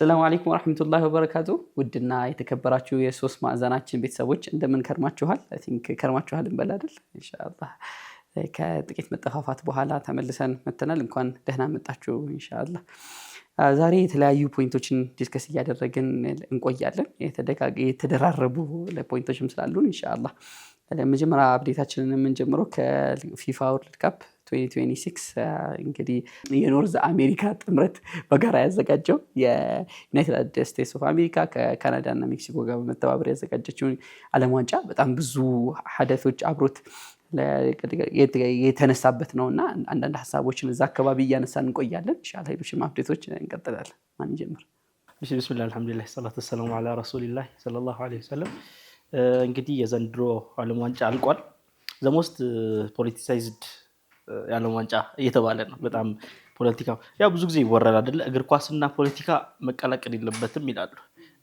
ሰላም አለይኩም ወራህመቱላሂ ወበረካቱ ውድና የተከበራችሁ የሶስት ማዕዘናችን ቤተሰቦች እንደምን ከርማችኋል? አይ ቲንክ ከርማችኋል እንበል አይደል? ኢንሻአላህ ከጥቂት መጠፋፋት በኋላ ተመልሰን መተናል። እንኳን ደህና መጣችሁ ኢንሻአላህ። ዛሬ የተለያዩ ፖይንቶችን ዲስከስ እያደረግን እንቆያለን። የተደራረቡ ፖይንቶችም ስላሉን ኢንሻአላህ ለመጀመሪያ አፕዴታችንን የምንጀምረው ከፊፋ ወርልድ ካፕ 2026 እንግዲህ የኖርዝ አሜሪካ ጥምረት በጋራ ያዘጋጀው የዩናይትድ ስቴትስ ኦፍ አሜሪካ ከካናዳ እና ሜክሲኮ ጋር በመተባበር ያዘጋጀችውን ዓለም ዋንጫ በጣም ብዙ ሐደቶች አብሮት የተነሳበት ነውና አንዳንድ ሐሳቦችን እዛ አካባቢ እያነሳን እንቆያለን። ኢንሻአላህ ሌሎችም አፕዴቶች እንቀጥላለን። ማን ይጀምር? ቢስሚላህ አልሐምዱሊላህ ሰላቱ ወሰላሙ ዐላ ረሱሊላህ ሰለላሁ ዐለይሂ ወሰለም። እንግዲህ የዘንድሮ ዓለም ዋንጫ አልቋል። ዘሞስት ፖለቲሳይዝድ የዓለም ዋንጫ እየተባለ ነው። በጣም ፖለቲካው ያው ብዙ ጊዜ ይወራል አይደለ? እግር ኳስና ፖለቲካ መቀላቀል የለበትም ይላሉ።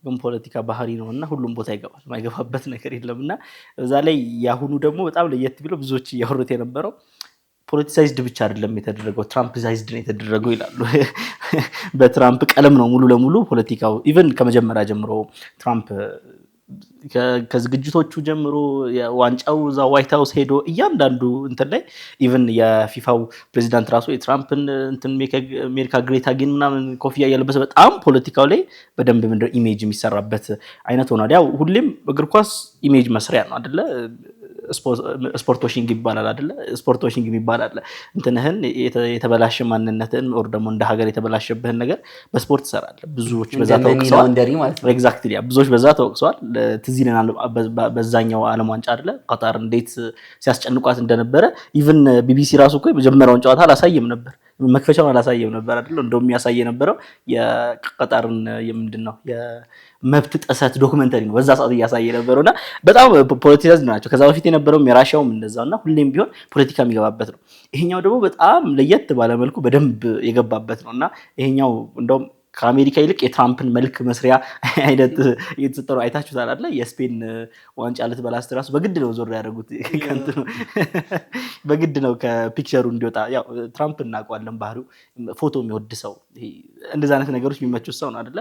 ግን ፖለቲካ ባህሪ ነውና ሁሉም ቦታ ይገባል፣ ማይገባበት ነገር የለምና እዛ ላይ ያሁኑ ደግሞ በጣም ለየት ብሎ ብዙዎች ያወሩት የነበረው ፖለቲሳይዝድ ብቻ አይደለም የተደረገው ትራምፕሳይዝድ ነው የተደረገው ይላሉ። በትራምፕ ቀለም ነው ሙሉ ለሙሉ ፖለቲካው። ኢቭን ከመጀመሪያ ጀምሮ ትራምፕ ከዝግጅቶቹ ጀምሮ ዋንጫው እዛ ዋይት ሃውስ ሄዶ እያንዳንዱ እንትን ላይ ኢቭን የፊፋው ፕሬዚዳንት ራሱ የትራምፕን እንትን አሜሪካ ግሬት አጌን ምናምን ኮፍያ እያለበሰ በጣም ፖለቲካው ላይ በደንብ ምንድነው ኢሜጅ የሚሰራበት አይነት ሆኗል። ያው ሁሌም እግር ኳስ ኢሜጅ መስሪያ ነው አይደለ? ስፖርት ዋሺንግ ይባላል አይደለ? ስፖርት ዋሺንግ ይባላል። እንትንህን የተበላሸ ማንነትን ኦር ደግሞ እንደ ሀገር የተበላሸብህን ነገር በስፖርት ትሰራለህ። ብዙዎች በዛ ተወቅሰዋል። ኤግዛክትሊ ብዙዎች በዛ ተወቅሰዋል። ትዝ ይለናል በዛኛው ዓለም ዋንጫ አይደለ ቀጣር እንዴት ሲያስጨንቋት እንደነበረ። ኢቭን ቢቢሲ ራሱ እኮ የመጀመሪያውን ጨዋታ አላሳየም ነበር፣ መክፈቻውን አላሳየም ነበር አይደል? እንደውም የሚያሳይ የነበረው የቀጣርን የምንድነው የመብት ጥሰት ዶክመንተሪ ነው በዛ ሰዓት እያሳየ ነበርና በጣም ፖለቲሳይዝድ ናቸው። ከዛ በፊት የነበረው የራሻውም እንደዛውና ሁሌም ቢሆን ፖለቲካ የሚገባበት ነው። ይሄኛው ደግሞ በጣም ለየት ባለ መልኩ በደንብ የገባበት ነውና ይሄኛው እንደውም ከአሜሪካ ይልቅ የትራምፕን መልክ መስሪያ አይነት እየተሰጠው አይታችሁታል አይደል? የስፔን ዋንጫ ልትበላ ስትራሱ በግድ ነው ዞር ያደረጉት ከንቱ በግድ ነው ከፒክቸሩ እንዲወጣ። ያው ትራምፕ እናውቀዋለን ባህሪው ፎቶ የሚወድ ሰው፣ እንደዛ አይነት ነገሮች የሚመቹት ሰው ነው አይደለ?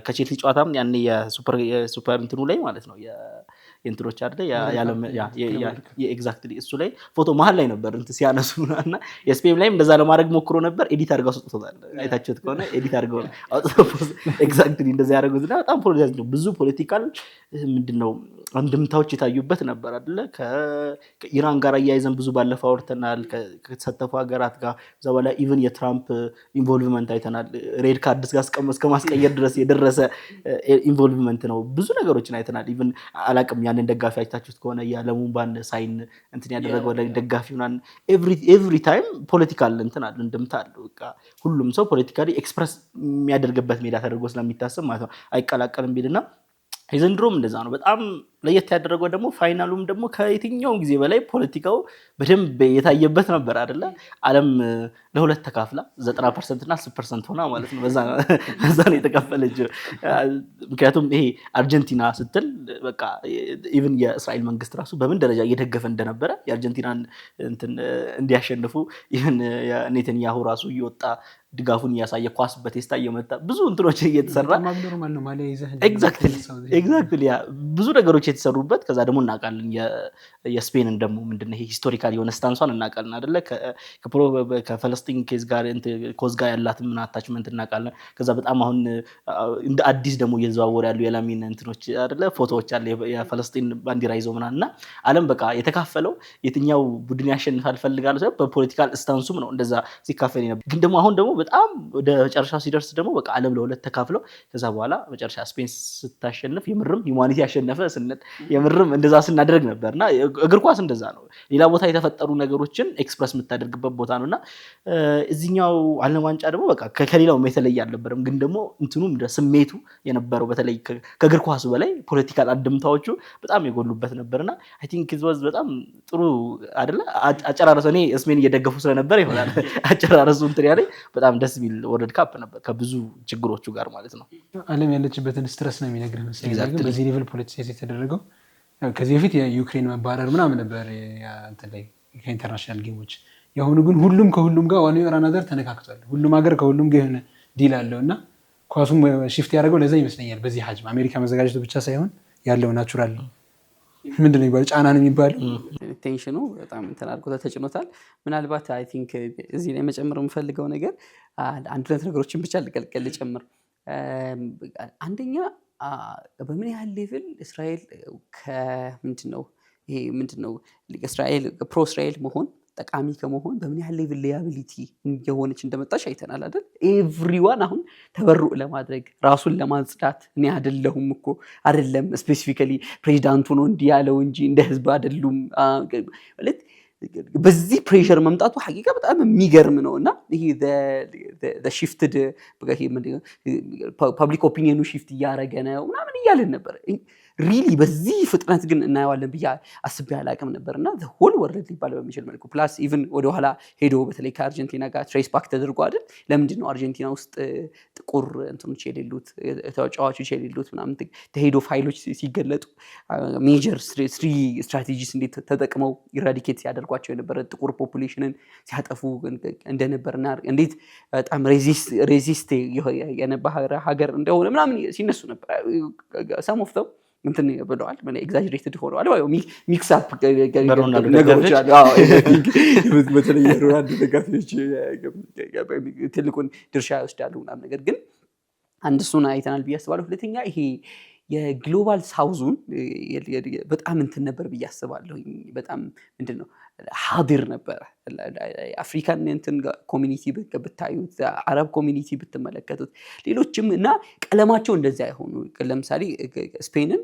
ከቼልሲ ጨዋታም ያኔ የሱፐር እንትኑ ላይ ማለት ነው የእንትሮች አይደለ የኤግዛክትሊ እሱ ላይ ፎቶ መሀል ላይ ነበር እንትን ሲያነሱና የስፔን ላይም እንደዛ ለማድረግ ሞክሮ ነበር። ኤዲት አድርገው አስወጥቶታል። አይታችሁት ከሆነ ኤዲት አድርገው ኤግዛክትሊ እንደዛ ያደረጉትና በጣም ፖለቲካል ነው። ብዙ ፖለቲካል ምንድነው አንድምታዎች የታዩበት ነበር አይደለ? ከኢራን ጋር አያይዘን ብዙ ባለፈው አውርተናል። ከተሳተፉ ሀገራት ጋር እዛ በኋላ ኢቭን የትራምፕ ኢንቮልቭመንት አይተናል። ሬድ ካርድስ ጋር እስከ ማስቀየር ድረስ የደረሰ ኢንቮልቭመንት ነው። ብዙ ነገሮችን አይተናል። ኢቭን አላቅም ያንን ደጋፊ አይታችሁት ከሆነ የለሙምባን ሳይን እንትን ያደረገው ደጋፊ ምናምን ኤቭሪ ታይም ፖለቲካል እንትን አለ እንድምታ አለ። በቃ ሁሉም ሰው ፖለቲካሊ ኤክስፕረስ የሚያደርግበት ሜዳ ተደርጎ ስለሚታሰብ ማለት ነው አይቀላቀልም ቢልና የዘንድሮም እንደዛ ነው። በጣም ለየት ያደረገው ደግሞ ፋይናሉም ደግሞ ከየትኛውም ጊዜ በላይ ፖለቲካው በደንብ የታየበት ነበር አይደለ? ዓለም ለሁለት ተካፍላ 90% እና 10% ሆና ማለት ነው። በዛ ነው የተከፈለችው። ምክንያቱም ይሄ አርጀንቲና ስትል በቃ ኢቭን የእስራኤል መንግስት ራሱ በምን ደረጃ እየደገፈ እንደነበረ የአርጀንቲናን እንትን እንዲያሸንፉ ኢቭን ኔታንያሁ ራሱ እየወጣ ድጋፉን እያሳየ ኳስ በቴስታ እየመታ ብዙ እንትኖች እየተሰራ ኤግዛክትሊ ብዙ ነገሮች የተሰሩበት። ከዛ ደግሞ እናውቃለን የስፔንን ደግሞ ምንድነው ይሄ ሂስቶሪካል የሆነ ስታንሷን እናውቃለን አይደለ? ከፈለስቲን ኮዝ ጋር ያላት ምን አታችመንት እናውቃለን። ከዛ በጣም አሁን እንደ አዲስ ደግሞ እየተዘዋወሩ ያሉ የላሚን እንትኖች አይደለ ፎቶዎች አለ የፈለስቲን ባንዲራ ይዘው ምናምንና ዓለም በቃ የተካፈለው የትኛው ቡድን ያሸንፋል ፈልጋለሁ ሳይሆን በፖለቲካል ስታንሱም ነው እንደዛ ሲካፈል ነበር። ግን ደግሞ አሁን ደግሞ በጣም ወደ መጨረሻ ሲደርስ ደግሞ በቃ ዓለም ለሁለት ተካፍለው ከዛ በኋላ መጨረሻ ስፔን ስታሸንፍ የምርም ሂዩማኒቲ ያሸነፈ ስንት የምርም እንደዛ ስናደርግ ነበርና እግር ኳስ እንደዛ ነው። ሌላ ቦታ የተፈጠሩ ነገሮችን ኤክስፕረስ የምታደርግበት ቦታ ነውና እዚህኛው ዓለም ዋንጫ ደግሞ በቃ ከሌላው የተለየ አልነበረም። ግን ደግሞ እንትኑም ስሜቱ የነበረው በተለይ ከእግር ኳሱ በላይ ፖለቲካል አንድምታዎቹ በጣም የጎሉበት ነበርና አይ ቲንክ ኢት ዋዝ በጣም ጥሩ አይደለ? አጨራረሱ እኔ ስፔን እየደገፉ ስለነበር ይሆናል አጨራረሱ እንትን ያለኝ በጣም ደስ የሚል ወርልድ ካፕ ነበር ከብዙ ችግሮቹ ጋር ማለት ነው። ዓለም ያለችበትን ስትረስ ነው የሚነግርህ መሰለኝ። በዚህ ሌቭል ፖለቲሳይዝ የተደረገው ከዚህ በፊት የዩክሬን መባረር ምናምን ነበር እንትን ላይ ከኢንተርናሽናል ጌሞች። የአሁኑ ግን ሁሉም ከሁሉም ጋር ዋን ዌይ ኦር አናዘር ተነካክቷል። ሁሉም ሀገር ከሁሉም ጋር የሆነ ዲል አለውና ኳሱም ሽፍት ያደረገው ለዛ ይመስለኛል። በዚህ ሀጅም አሜሪካ መዘጋጀቱ ብቻ ሳይሆን ያለው ናቹራል ምንድን ነው የሚባለው ጫና ነው የሚባለው ቴንሽኑ በጣም እንትን አድርጎ ተጭኖታል። ምናልባት አይ ቲንክ እዚህ ላይ መጨመር የምፈልገው ነገር አንድ ሁለት ነገሮችን ብቻ ልጨምር። አንደኛ በምን ያህል ሌቭል እስራኤል ምንድነው እስራኤል ፕሮ እስራኤል መሆን ጠቃሚ ከመሆን በምን ያህል ሌቭል ሊያቢሊቲ የሆነች እንደመጣች አይተናል አይደል? ኤቭሪዋን አሁን ተበሩዕ ለማድረግ ራሱን ለማጽዳት እኔ አይደለሁም እኮ አይደለም ስፔሲፊካሊ ፕሬዚዳንቱ ነው እንዲህ ያለው እንጂ እንደ ህዝብ አይደሉም ማለት በዚህ ፕሬሸር መምጣቱ ሐቂቃ በጣም የሚገርም ነው። እና ይሄ ሽፍትድ ፐብሊክ ኦፒኒየኑ ሽፍት እያደረገ ነው ምናምን እያልን ነበር። ሪሊ በዚህ ፍጥነት ግን እናየዋለን ብዬ አስቤ አላቅም ነበር። እና ሆል ወርልድ ሊባል በሚችል መልኩ ፕላስ ኢቭን ወደኋላ ሄዶ በተለይ ከአርጀንቲና ጋር ትሬስ ባክ ተደርጎ አይደል ለምንድን ነው አርጀንቲና ውስጥ ጥቁር እንትኖች የሌሉት ተጫዋቾች የሌሉት ምናምን ተሄዶ ፋይሎች ሲገለጡ ሜጀር ስትራቴጂስ እንዴት ተጠቅመው ኢራዲኬት ሲያደርጓቸው የነበረ ጥቁር ፖፑሌሽንን ሲያጠፉ እንደነበርና እንዴት በጣም ሬዚስት የነበረ ሀገር እንደሆነ ምናምን ሲነሱ ነበር። ሰም ኦፍ ዘም እንትን ብለዋል ኤግዛጀሬትድ ሆነዋል ሚክስ አፕ ነገሮች አሉ። በተለይ የሮናልዶ ደጋፊዎች ትልቁን ድርሻ ይወስዳሉ ምናምን። ነገር ግን አንድ እሱን አይተናል ብዬ አስባለሁ። ሁለተኛ ይሄ የግሎባል ሳውዙን በጣም እንትን ነበር ብዬ አስባለሁ። በጣም ምንድን ነው ሀዲር ነበረ። አፍሪካን እንትን ኮሚኒቲ ብታዩት፣ አረብ ኮሚኒቲ ብትመለከቱት፣ ሌሎችም እና ቀለማቸው እንደዚያ አይሆኑ። ለምሳሌ ስፔንን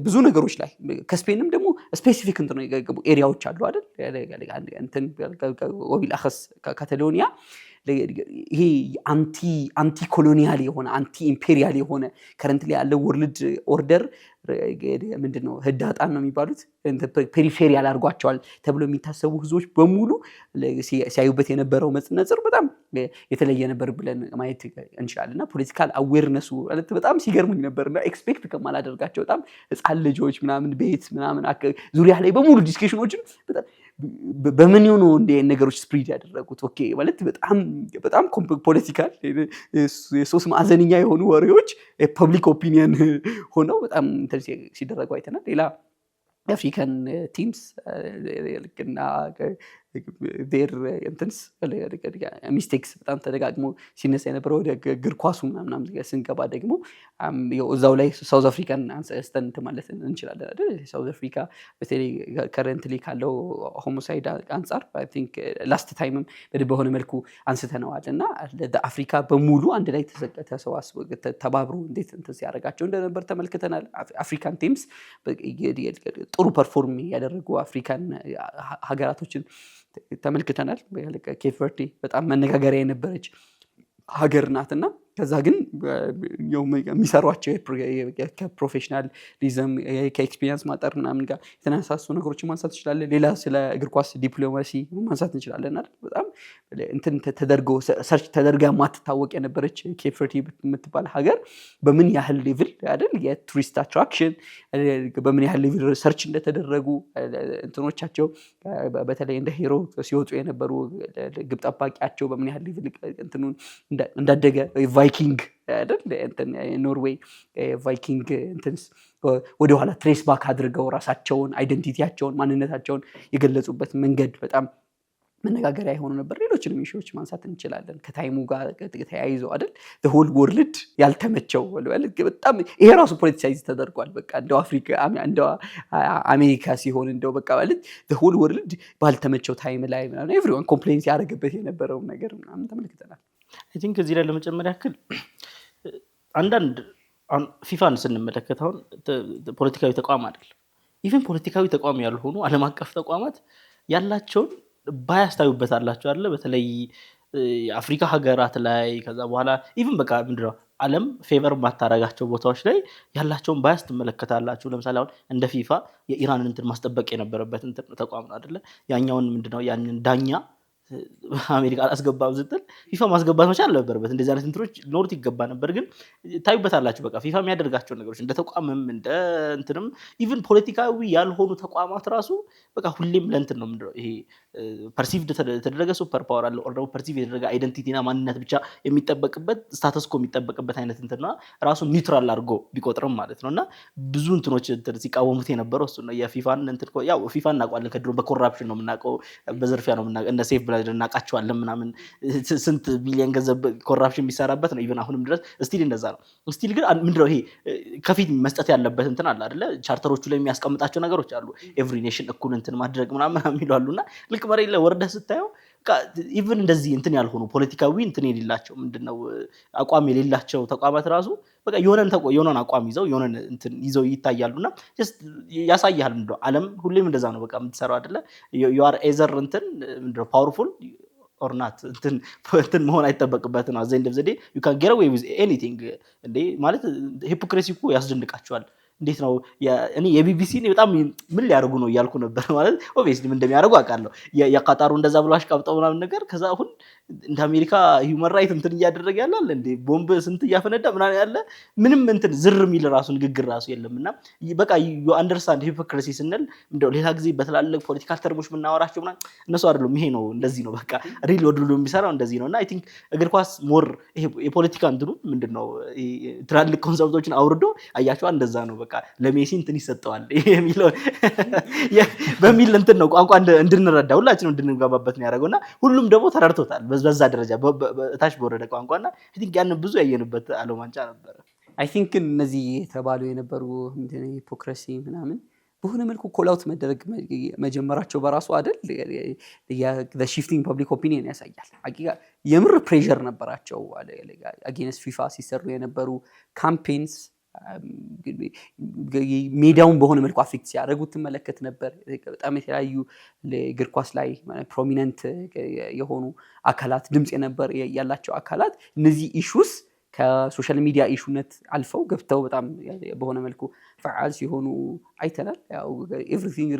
ብዙ ነገሮች ላይ ከስፔንም ደግሞ ስፔሲፊክ እንትን ኤሪያዎች አሉ አይደል? እንትን ወቢል አኸስ ካታሎኒያ ይሄ አንቲ ኮሎኒያል የሆነ አንቲ ኢምፔሪያል የሆነ ከረንት ላይ ያለው ወርልድ ኦርደር ምንድነው ህዳጣን ነው የሚባሉት ፔሪፌሪያል አድርጓቸዋል ተብሎ የሚታሰቡ ህዝቦች በሙሉ ሲያዩበት የነበረው መጽነጽር በጣም የተለየ ነበር ብለን ማየት እንችላለን። እና ፖለቲካል አዌርነሱ በጣም ሲገርሙኝ ነበርና ኤክስፔክት ከማላደርጋቸው በጣም ህፃን ልጆች ምናምን ቤት ምናምን ዙሪያ ላይ በሙሉ ዲስከሽኖችን በምን ሆኖ እንደ ነገሮች ስፕሪድ ያደረጉት ኦኬ ማለት በጣም ፖለቲካል የሶስት ማዕዘንኛ የሆኑ ወሬዎች ፐብሊክ ኦፒኒየን ሆነው በጣም ሲደረጉ አይተናል። ሌላ የአፍሪካን ቲምስ ልክና ዴር እንትንስ ሚስቴክስ በጣም ተደጋግሞ ሲነሳ የነበረ ወደ እግር ኳሱ ምናምን ስንገባ ደግሞ እዛው ላይ ሳውዝ አፍሪካን አንስተን ማለት እንችላለን አይደል? ሳውዝ አፍሪካ በተለይ ከረንትሊ ካለው ሆሞሳይድ አንጻር አይ ቲንክ ላስት ታይምም በሆነ መልኩ አንስተነዋል። እና አፍሪካ በሙሉ አንድ ላይ ተሰባስቦ ተባብሮ እንዴት እንትን ሲያደርጋቸው እንደነበር ተመልክተናል። አፍሪካን ቲምስ ጥሩ ፐርፎርም ያደረጉ አፍሪካን ሀገራቶችን ተመልክተናል። ኬፕ ቨርዴ በጣም መነጋገሪያ የነበረች ሀገር ናትና ከዛ ግን የሚሰሯቸው ከፕሮፌሽናሊዝም ከኤክስፒሪየንስ ማጠር ምናምን ጋር የተነሳሱ ነገሮችን ማንሳት እንችላለን። ሌላ ስለ እግር ኳስ ዲፕሎማሲ ማንሳት እንችላለን አይደል? በጣም እንትን ተደርጎ ሰርች ተደርጋ ማትታወቅ የነበረች ኬፕ ቨርዴ የምትባል ሀገር በምን ያህል ሌቭል አይደል የቱሪስት አትራክሽን በምን ያህል ሌቭል ሰርች እንደተደረጉ እንትኖቻቸው በተለይ እንደ ሄሮ ሲወጡ የነበሩ ግብ ጠባቂያቸው በምን ያህል ሌቭል እንትኑን እንዳደገ ቫይኪንግ አይደል ኖርዌይ ቫይኪንግ እንትንስ ወደኋላ ትሬስ ባክ አድርገው ራሳቸውን አይደንቲቲያቸውን ማንነታቸውን የገለጹበት መንገድ በጣም መነጋገሪያ የሆኑ ነበር። ሌሎችንም ኢሹዎች ማንሳት እንችላለን ከታይሙ ጋር ተያይዞ አይደል ሆል ወርልድ ያልተመቸው በጣም ይሄ ራሱ ፖለቲሳይዝ ተደርጓል። በቃ እንደው አፍሪካ እንደው አሜሪካ ሲሆን እንደው በቃ ማለት ሆል ወርልድ ባልተመቸው ታይም ላይ ምናምን ኤቭሪዋን ኮምፕሌን ያደረገበት የነበረው ነገር ምናምን ተመልክተናል። አይ ቲንክ እዚህ ላይ ለመጨመር ያክል አንዳንድ ፊፋን ስንመለከት አሁን ፖለቲካዊ ተቋም አይደል ኢቭን ፖለቲካዊ ተቋም ያልሆኑ ዓለም አቀፍ ተቋማት ያላቸውን ባያስ ታዩበታላችሁ አይደል? በተለይ የአፍሪካ ሀገራት ላይ ከዛ በኋላ ኢቭን በቃ ምንድነው ዓለም ፌቨር ማታረጋቸው ቦታዎች ላይ ያላቸውን ባያስ ትመለከታላችሁ። ለምሳሌ አሁን እንደ ፊፋ የኢራንን እንትን ማስጠበቅ የነበረበት እንትን ተቋም ነው አይደል? ያኛውን ምንድነው ያንን ዳኛ አሜሪካ አላስገባም ስትል ፊፋ ማስገባት መቻል ነበረበት። እንደዚህ አይነት እንትኖች ኖርት ይገባ ነበር። ግን ታዩበታላችሁ በቃ ፊፋ የሚያደርጋቸው ነገሮች እንደ ተቋምም እንደ እንትንም ኢቭን ፖለቲካዊ ያልሆኑ ተቋማት ራሱ በቃ ሁሌም ለእንትን ነው ምንድነው ይሄ ፐርሲቭድ የተደረገ ሱፐር ፓወር አለ ኦር ደግሞ ፐርሲቭ የተደረገ አይደንቲቲና ማንነት ብቻ የሚጠበቅበት ስታተስ ኮ የሚጠበቅበት አይነት እንትና ራሱ ኒውትራል አድርጎ ቢቆጥርም ማለት ነውና ብዙ እንትኖች ሲቃወሙት የነበረው እሱ ነው። የፊፋን እንትን ያው ፊፋን እናውቀዋለን ከድሮ በኮራፕሽን ነው የምናውቀው፣ በዝርፊያ ነው የምናውቀው። እነ ሴፍ ብላድ እናውቃቸዋለን ምናምን ስንት ቢሊየን ገንዘብ ኮራፕሽን የሚሰራበት ነው። ኢቭን አሁንም ድረስ ስቲል እንደዛ ነው። ስቲል ግን ምንድነው ይሄ ከፊት መስጠት ያለበት እንትን አለ አይደለ? ቻርተሮቹ ላይ የሚያስቀምጣቸው ነገሮች አሉ። ኤቭሪ ኔሽን እኩል እንትን ማድረግ ምናምን የሚሉና ልክ መሬት ላይ ወርደህ ስታየው ኢቭን እንደዚህ እንትን ያልሆኑ ፖለቲካዊ እንትን የሌላቸው ምንድነው አቋም የሌላቸው ተቋማት ራሱ በቃ የሆነን አቋም ይዘው የሆነን እንትን ይዘው ይታያሉና ጀስት ያሳያል። ምንድነው ዓለም ሁሌም እንደዛ ነው በቃ የምትሰራው አይደለ? you are either እንትን ምንድነው ፓወርፉል or not እንትን መሆን አይጠበቅበትም። at the end of the day you can get away with anything እንዴ ማለት ሂፖክሪሲ እኮ ያስደንቃቸዋል። እንዴት ነው እኔ የቢቢሲ በጣም ምን ሊያደርጉ ነው እያልኩ ነበር ማለት ኦብቪየስሊ ምን እንደሚያደርጉ አውቃለሁ። የቃጣሩ እንደዛ ብሎ አሽቃብጠው ምናምን ነገር ከዛ አሁን እንደ አሜሪካ ሂውመን ራይት እንትን እያደረገ ያላል እንዴ ቦምብ ስንት እያፈነዳ ምናምን ያለ ምንም እንትን ዝር የሚል ራሱ ንግግር ራሱ የለምና በቃ you understand hypocrisy ስንል እንደው ሌላ ጊዜ በተላለቅ ፖለቲካል ተርሞች ምናወራቸው ምናምን እነሱ አይደሉም። ይሄ ነው እንደዚህ ነው በቃ ሪል ወድሉ የሚሰራው እንደዚህ ነውና አይ ቲንክ እግር ኳስ ሞር ይሄ የፖለቲካ እንትኑ ምንድነው ትራሊክ ኮንሰፕቶችን አውርዶ አያቸው እንደዛ ነው በቃ ለሜሲ እንትን ይሰጠዋል የሚለው በሚል እንትን ነው ቋንቋ እንድንረዳ ሁላችንም እንድንጋባበት ነው ያደረገውና ሁሉም ደግሞ ተረድቶታል በዛ ደረጃ ታች በወረደ ቋንቋና አይ ቲንክ ያን ብዙ ያየንበት ዓለም ዋንጫ ነበር። አይ ቲንክ እነዚህ የተባሉ የነበሩ ምንድነው ሂፖክራሲ ምናምን በሆነ መልኩ ኮላውት መደረግ መጀመራቸው በራሱ አይደል the shifting public opinion ያሳያል። ሀቂቃ የምር ፕሬሸር ነበራቸው አጌንስት ፊፋ ሲሰሩ የነበሩ ካምፔንስ ሜዲያውን በሆነ መልኩ አፌክት ሲያደርጉ ትመለከት ነበር። በጣም የተለያዩ እግር ኳስ ላይ ፕሮሚነንት የሆኑ አካላት ድምጽ የነበር ያላቸው አካላት እነዚህ ኢሹስ ከሶሻል ሚዲያ ኢሹነት አልፈው ገብተው በጣም በሆነ መልኩ ፈዓል ሲሆኑ አይተናል። ያው ኤቭሪቲንግ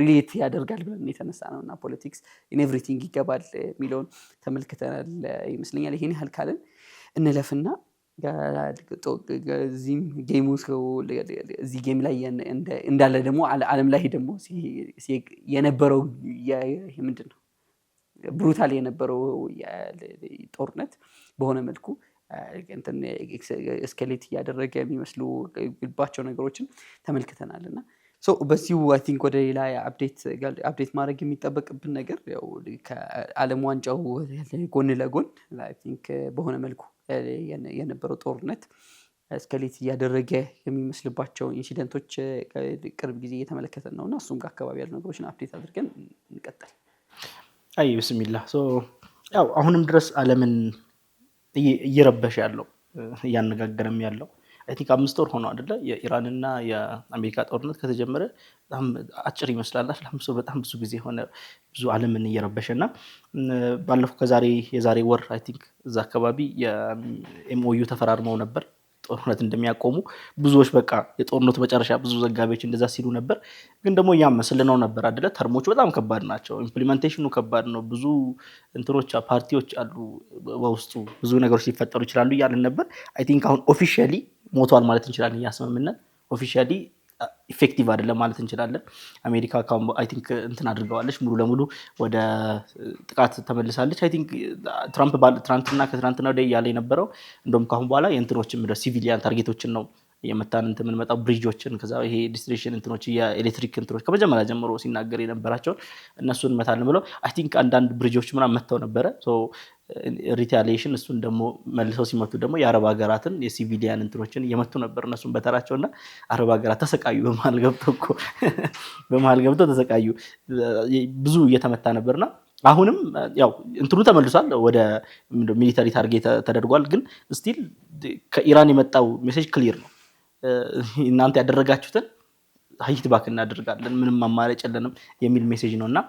ሪሌት ያደርጋል ብለን የተነሳ ነውና ፖለቲክስ ኢን ኤቭሪቲንግ ይገባል የሚለውን ተመልክተናል ይመስለኛል። ይሄን ያህል ካለን እንለፍና እዚህም ጌሙ እዚህ ጌም ላይ እንዳለ ደግሞ ዓለም ላይ ደግሞ የነበረው ምንድን ነው ብሩታል የነበረው ጦርነት በሆነ መልኩ እስኬሌት እያደረገ የሚመስሉ ግልባቸው ነገሮችን ተመልክተናልና በዚሁ አይ ቲንክ ወደ ሌላ አፕዴት ማድረግ የሚጠበቅብን ነገር ያው ከዓለም ዋንጫው ጎን ለጎን አይ ቲንክ በሆነ መልኩ የነበረው ጦርነት እስኬሌት እያደረገ የሚመስልባቸው ኢንሲደንቶች ቅርብ ጊዜ እየተመለከተን ነውና እሱም ጋር አካባቢ ያሉ ነገሮችን አፕዴት አድርገን እንቀጥል። አይ ቢስሚላህ ያው አሁንም ድረስ ዓለምን እየረበሸ ያለው እያነጋገረም ያለው አይ ቲንክ 5 ወር ሆኖ አይደለ የኢራንና የአሜሪካ ጦርነት ከተጀመረ በጣም አጭር ይመስላል። በጣም ብዙ ጊዜ ሆነ ብዙ ዓለምን እየረበሸና ባለፈው የዛሬ ወር አይ ቲንክ እዛ አካባቢ የኤምኦዩ ተፈራርመው ነበር ጦርነት እንደሚያቆሙ ብዙዎች በቃ የጦርነቱ መጨረሻ ብዙ ዘጋቢዎች እንደዛ ሲሉ ነበር። ግን ደግሞ ያም መስለነው ነበር አይደለ ተርሞቹ በጣም ከባድ ናቸው፣ ኢምፕሊሜንቴሽኑ ከባድ ነው፣ ብዙ እንትኖች ፓርቲዎች አሉ በውስጡ ብዙ ነገሮች ሊፈጠሩ ይችላሉ እያልን ነበር። አይ ቲንክ አሁን ኦፊሻሊ ሞቷል ማለት እንችላለን። ያስመምነት ኦፊሻሊ ኢፌክቲቭ አይደለም ማለት እንችላለን። አሜሪካ አይ ቲንክ እንትን አድርገዋለች ሙሉ ለሙሉ ወደ ጥቃት ተመልሳለች። አይ ቲንክ ትራምፕና ከትራንትና ወዲያ ያለ የነበረው እንደውም ካሁን በኋላ የእንትኖችን ሲቪሊያን ታርጌቶችን ነው የመታን እንትን የምንመጣው ብሪጆችን ከዛ ይሄ ዲስትሪክሽን እንትኖች የኤሌክትሪክ እንትኖች ከመጀመሪያ ጀምሮ ሲናገር የነበራቸውን እነሱን መታልን ብለው አይ ቲንክ አንዳንድ ብሪጆች ምናምን መተው ነበረ። ሪታሊዬሽን እሱን ደግሞ መልሰው ሲመቱ ደግሞ የአረብ ሀገራትን የሲቪሊያን እንትኖችን የመቱ ነበር እነሱን በተራቸውና አረብ ሀገራት ተሰቃዩ። በመሃል ገብተው ተሰቃዩ። ብዙ እየተመታ ነበርና አሁንም ያው እንትኑ ተመልሷል ወደ ሚሊታሪ ታርጌት ተደርጓል። ግን ስቲል ከኢራን የመጣው ሜሴጅ ክሊር ነው። እናንተ ያደረጋችሁትን ሀይት ባክ እናደርጋለን ምንም አማራጭ የለንም የሚል ሜሴጅ ነውና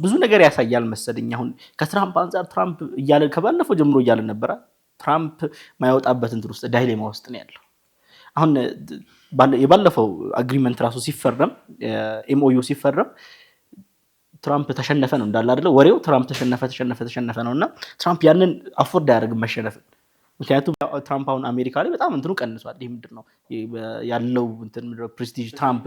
ብዙ ነገር ያሳያል መሰለኝ። አሁን ከትራምፕ አንፃር ትራምፕ እያለ ከባለፈው ጀምሮ እያለ ነበር ትራምፕ ማይወጣበት እንትን ውስጥ ዳይሌማ ውስጥ ነው ያለው። አሁን የባለፈው አግሪመንት ራሱ ሲፈረም ኤምኦዩ ሲፈረም ትራምፕ ተሸነፈ ነው እንዳለ አይደለ ወሬው ትራምፕ ተሸነፈ ነውና ትራምፕ ያንን አፎርድ አያደርግም መሸነፍን ምክንያቱም ትራምፕ አሁን አሜሪካ ላይ በጣም እንትኑ ቀንሷል ይሄ ምንድነው ያለው እንትን ፕሬስቲጅ ትራምፕ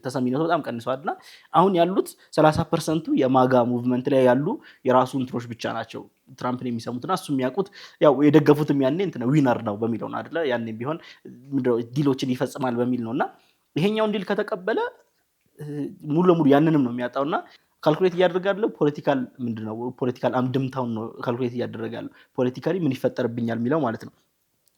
ተሰሚነቱ በጣም ቀንሷልና አሁን ያሉት 30% የማጋ ሙቭመንት ላይ ያሉ የራሱ እንትሮች ብቻ ናቸው ትራምፕን የሚሰሙትና እሱ የሚያውቁት ያው የደገፉትም ያኔ እንትን ዊነር ነው በሚለው ነው አይደለ ያኔ ቢሆን ዲሎችን ይፈጽማል በሚል ነውና ይሄኛው ዲል ከተቀበለ ሙሉ ለሙሉ ያንንም ነው የሚያጣውና ካልኩሌት ያደርጋለው ፖለቲካል ምንድነው ፖለቲካል አንድምታውን ነው ካልኩሌት ያደርጋለው ፖለቲካሊ ምን ይፈጠርብኛል የሚለው ማለት ነው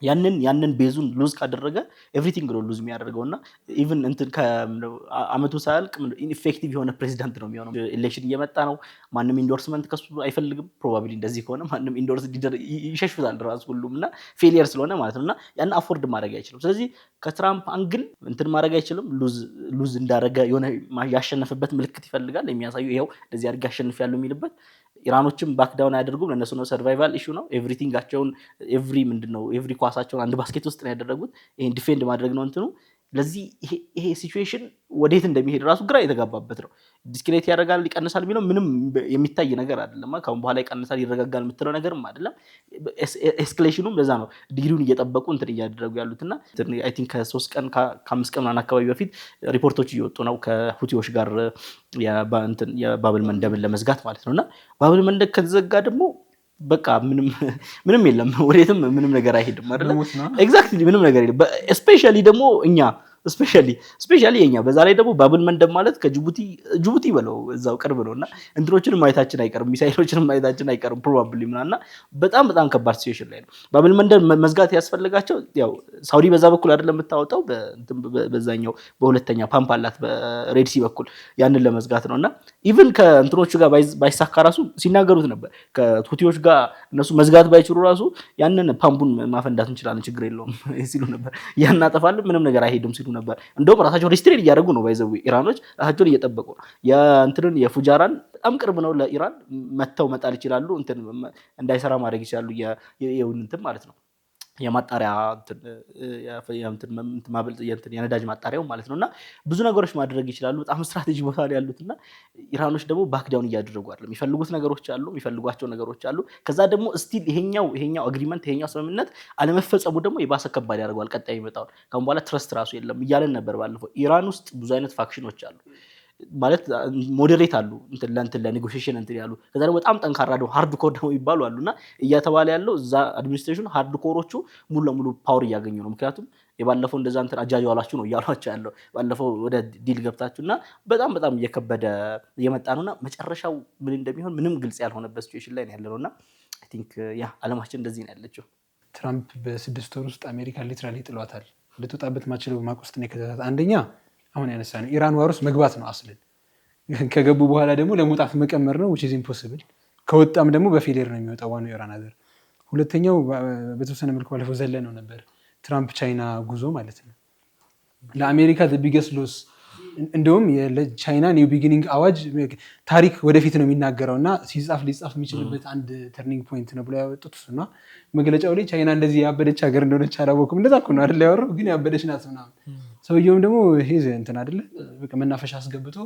ያንን ቤዙን ሉዝ ካደረገ ኤቭሪቲንግ ነው ሉዝ የሚያደርገውና ኢቭን እንትን ከአመቱ ሳያልቅ ኢንኤፌክቲቭ የሆነ ፕሬዚዳንት ነው የሚሆነው ኤሌክሽን እየመጣ ነው ማንንም ኢንዶርስመንት ከሱ አይፈልግም ፕሮባብሊ እንደዚህ ከሆነ ማንንም ኢንዶርስ ይሸሽታል ራሱ ሁሉምና ፌሊየር ስለሆነ ማለት ነውና ያን አፎርድ ማድረግ አይችልም ስለዚህ ከትራምፕ አንግል እንትን ማድረግ አይችልም ሉዝ እንዳደረገ የሆነ ያሸነፈበት ምልክት ይፈልጋል የሚያሳዩ ይሄው እንደዚህ አድርጋ ያሸንፍ ያለው የሚልበት ኢራኖችም ባክ ዳውን አያደርጉም ለነሱ ነው ሰርቫይቫል ኢሹ ነው ኤቭሪቲንጋቸውን ኤቭሪ ኳሳቸውን አንድ ባስኬት ውስጥ ነው ያደረጉት ይሄን ዲፌንድ ማድረግ ነው እንትኑ ለዚህ ይሄ ሲቹዌሽን ወዴት እንደሚሄድ ራሱ ግራ የተጋባበት ነው ዲስክሬት ያደርጋል ይቀንሳል የሚለው ምንም የሚታይ ነገር አይደለም ካሁን በኋላ ይቀንሳል ይረጋጋል የምትለው ነገርም አይደለም ኤስኬሌሽኑም ለዛ ነው ዲግሪውን እየጠበቁ እንትን እያደረጉ ያሉትና አይ ቲንክ ከ3 ቀን ከ5 ቀን አካባቢ በፊት ሪፖርቶች እየወጡ ነው ከሁቲዎች ጋር የባብል መንደብን ለመዝጋት ማለት ነውና ባብል መንደብ ከተዘጋ ደግሞ በቃ ምንም የለም ወዴትም ምንም ነገር አይሄድም አይደል ኤግዛክትሊ ምንም ነገር የለም ስፔሻሊ ደግሞ እኛ ስፔሻሊ የኛ በዛ ላይ ደግሞ ባብል መንደብ ማለት ከጅቡቲ በለው እዛው ቅርብ ነውና እንትሮችን ማየታችን አይቀርም ሚሳኤሎችን ማየታችን አይቀርም ፕሮባብሊ ምናና በጣም ከባድ ሲቹዌሽን ላይ ነው ባብል መንደብ መዝጋት ያስፈልጋቸው ያው ሳውዲ በዛ በኩል አይደለም የምታወጣው በዛኛው በሁለተኛ ፓምፕ አላት በሬድ ሲ በኩል ያንን ለመዝጋት ነውና ኢቭን ከእንትሮቹ ጋር ባይሳካ ራሱ ሲናገሩት ነበር ከሁቲዎች ጋር እነሱ መዝጋት ባይችሉ ራሱ ያንን ፓምፑን ማፈንዳት እንችላለን ችግር የለውም ሲሉ ነበር ያናጠፋለን ምንም ነገር አይሄድም ሲሉ ነበር እንደውም ራሳቸው ሪስትሬት እያደረጉ ነው ባይዘው ኢራኖች ራሳቸውን እየጠበቁ ነው የእንትርን የፉጃራን በጣም ቅርብ ነው ለኢራን መተው መጣል ይችላሉ እንትን እንዳይሰራ ማድረግ ይችላሉ የውንንትን ማለት ነው የማጣሪያ የነዳጅ ማጣሪያው ማለት ነውና ብዙ ነገሮች ማድረግ ይችላሉ በጣም ስትራቴጂ ቦታ ላይ ያሉትና ኢራኖች ደግሞ ባክዳውን እያደረጉ አይደለም የሚፈልጉት ነገሮች አሉ የሚፈልጓቸው ነገሮች አሉ ከዛ ደግሞ ስቲል ይሄኛው አግሪመንት ይሄኛው ስምምነት አለመፈጸሙ ደግሞ የባሰ ከባድ ያደርጋል ቀጣይ ይመጣው ካሁን በኋላ ትረስት ራሱ የለም እያለን ነበር ባለፈው ኢራን ውስጥ ብዙ አይነት ፋክሽኖች አሉ ማለት ሞዴሬት አሉ እንትን ለኔጎሺዬሽን እንትን ያሉ ከዛ ደግሞ በጣም ጠንካራ ነው ሃርድ ኮር ደግሞ ይባሉ አሉና እያተባለ ያለው እዛ አድሚኒስትሬሽኑ ሃርድ ኮሮቹ ሙሉ ለሙሉ ፓወር እያገኙ ነው ምክንያቱም የባለፈው እንደዛ እንትን አጃጃላችሁ ነው ያሏቸው ያለው ባለፈው ወደ ዲል ገብታችሁና በጣም እየከበደ እየመጣ ነውና መጨረሻው ምን እንደሚሆን ምንም ግልጽ ያልሆነበት ሲቹዌሽን ላይ ነው ያለውና አይ ቲንክ ዓለማችን እንደዚህ ነው ያለችው ትራምፕ በ6 ወር ውስጥ አሜሪካ ሊትራሊ ጥሏታል ልትወጣበት ማችለው ማቆስት ነው ከተታት አንደኛ አሁን ያነሳ ነው ኢራን ዋር ውስጥ መግባት ነው አስለን ከገቡ በኋላ ደግሞ ለመውጣት መቀመር ነው which is impossible ከወጣም ደግሞ በፌሊየር ነው የሚወጣው ዋናው ኢራን ሀገር ሁለተኛው በተወሰነ መልኩ ባለፈው ዘለነው ነበር ትራምፕ ቻይና ጉዞ ማለት ነው ለአሜሪካ the biggest loss እንደውም የቻይና ኒው ቢጊኒንግ አዋጅ ታሪክ ወደፊት ነው የሚናገረውና ሊጻፍ የሚችልበት አንድ ተርኒንግ ፖይንት ነው ብሎ ያወጡትና መግለጫው ላይ ቻይና እንደዚህ ያበደች ሀገር እንደሆነች አላወኩም እንደዛ እኮ ነው አይደል ያወራው ግን ያበደች ናት ምናምን ሰውየውም ደግሞ ሄዘ እንትን አይደለ በቃ መናፈሻ አስገብቶ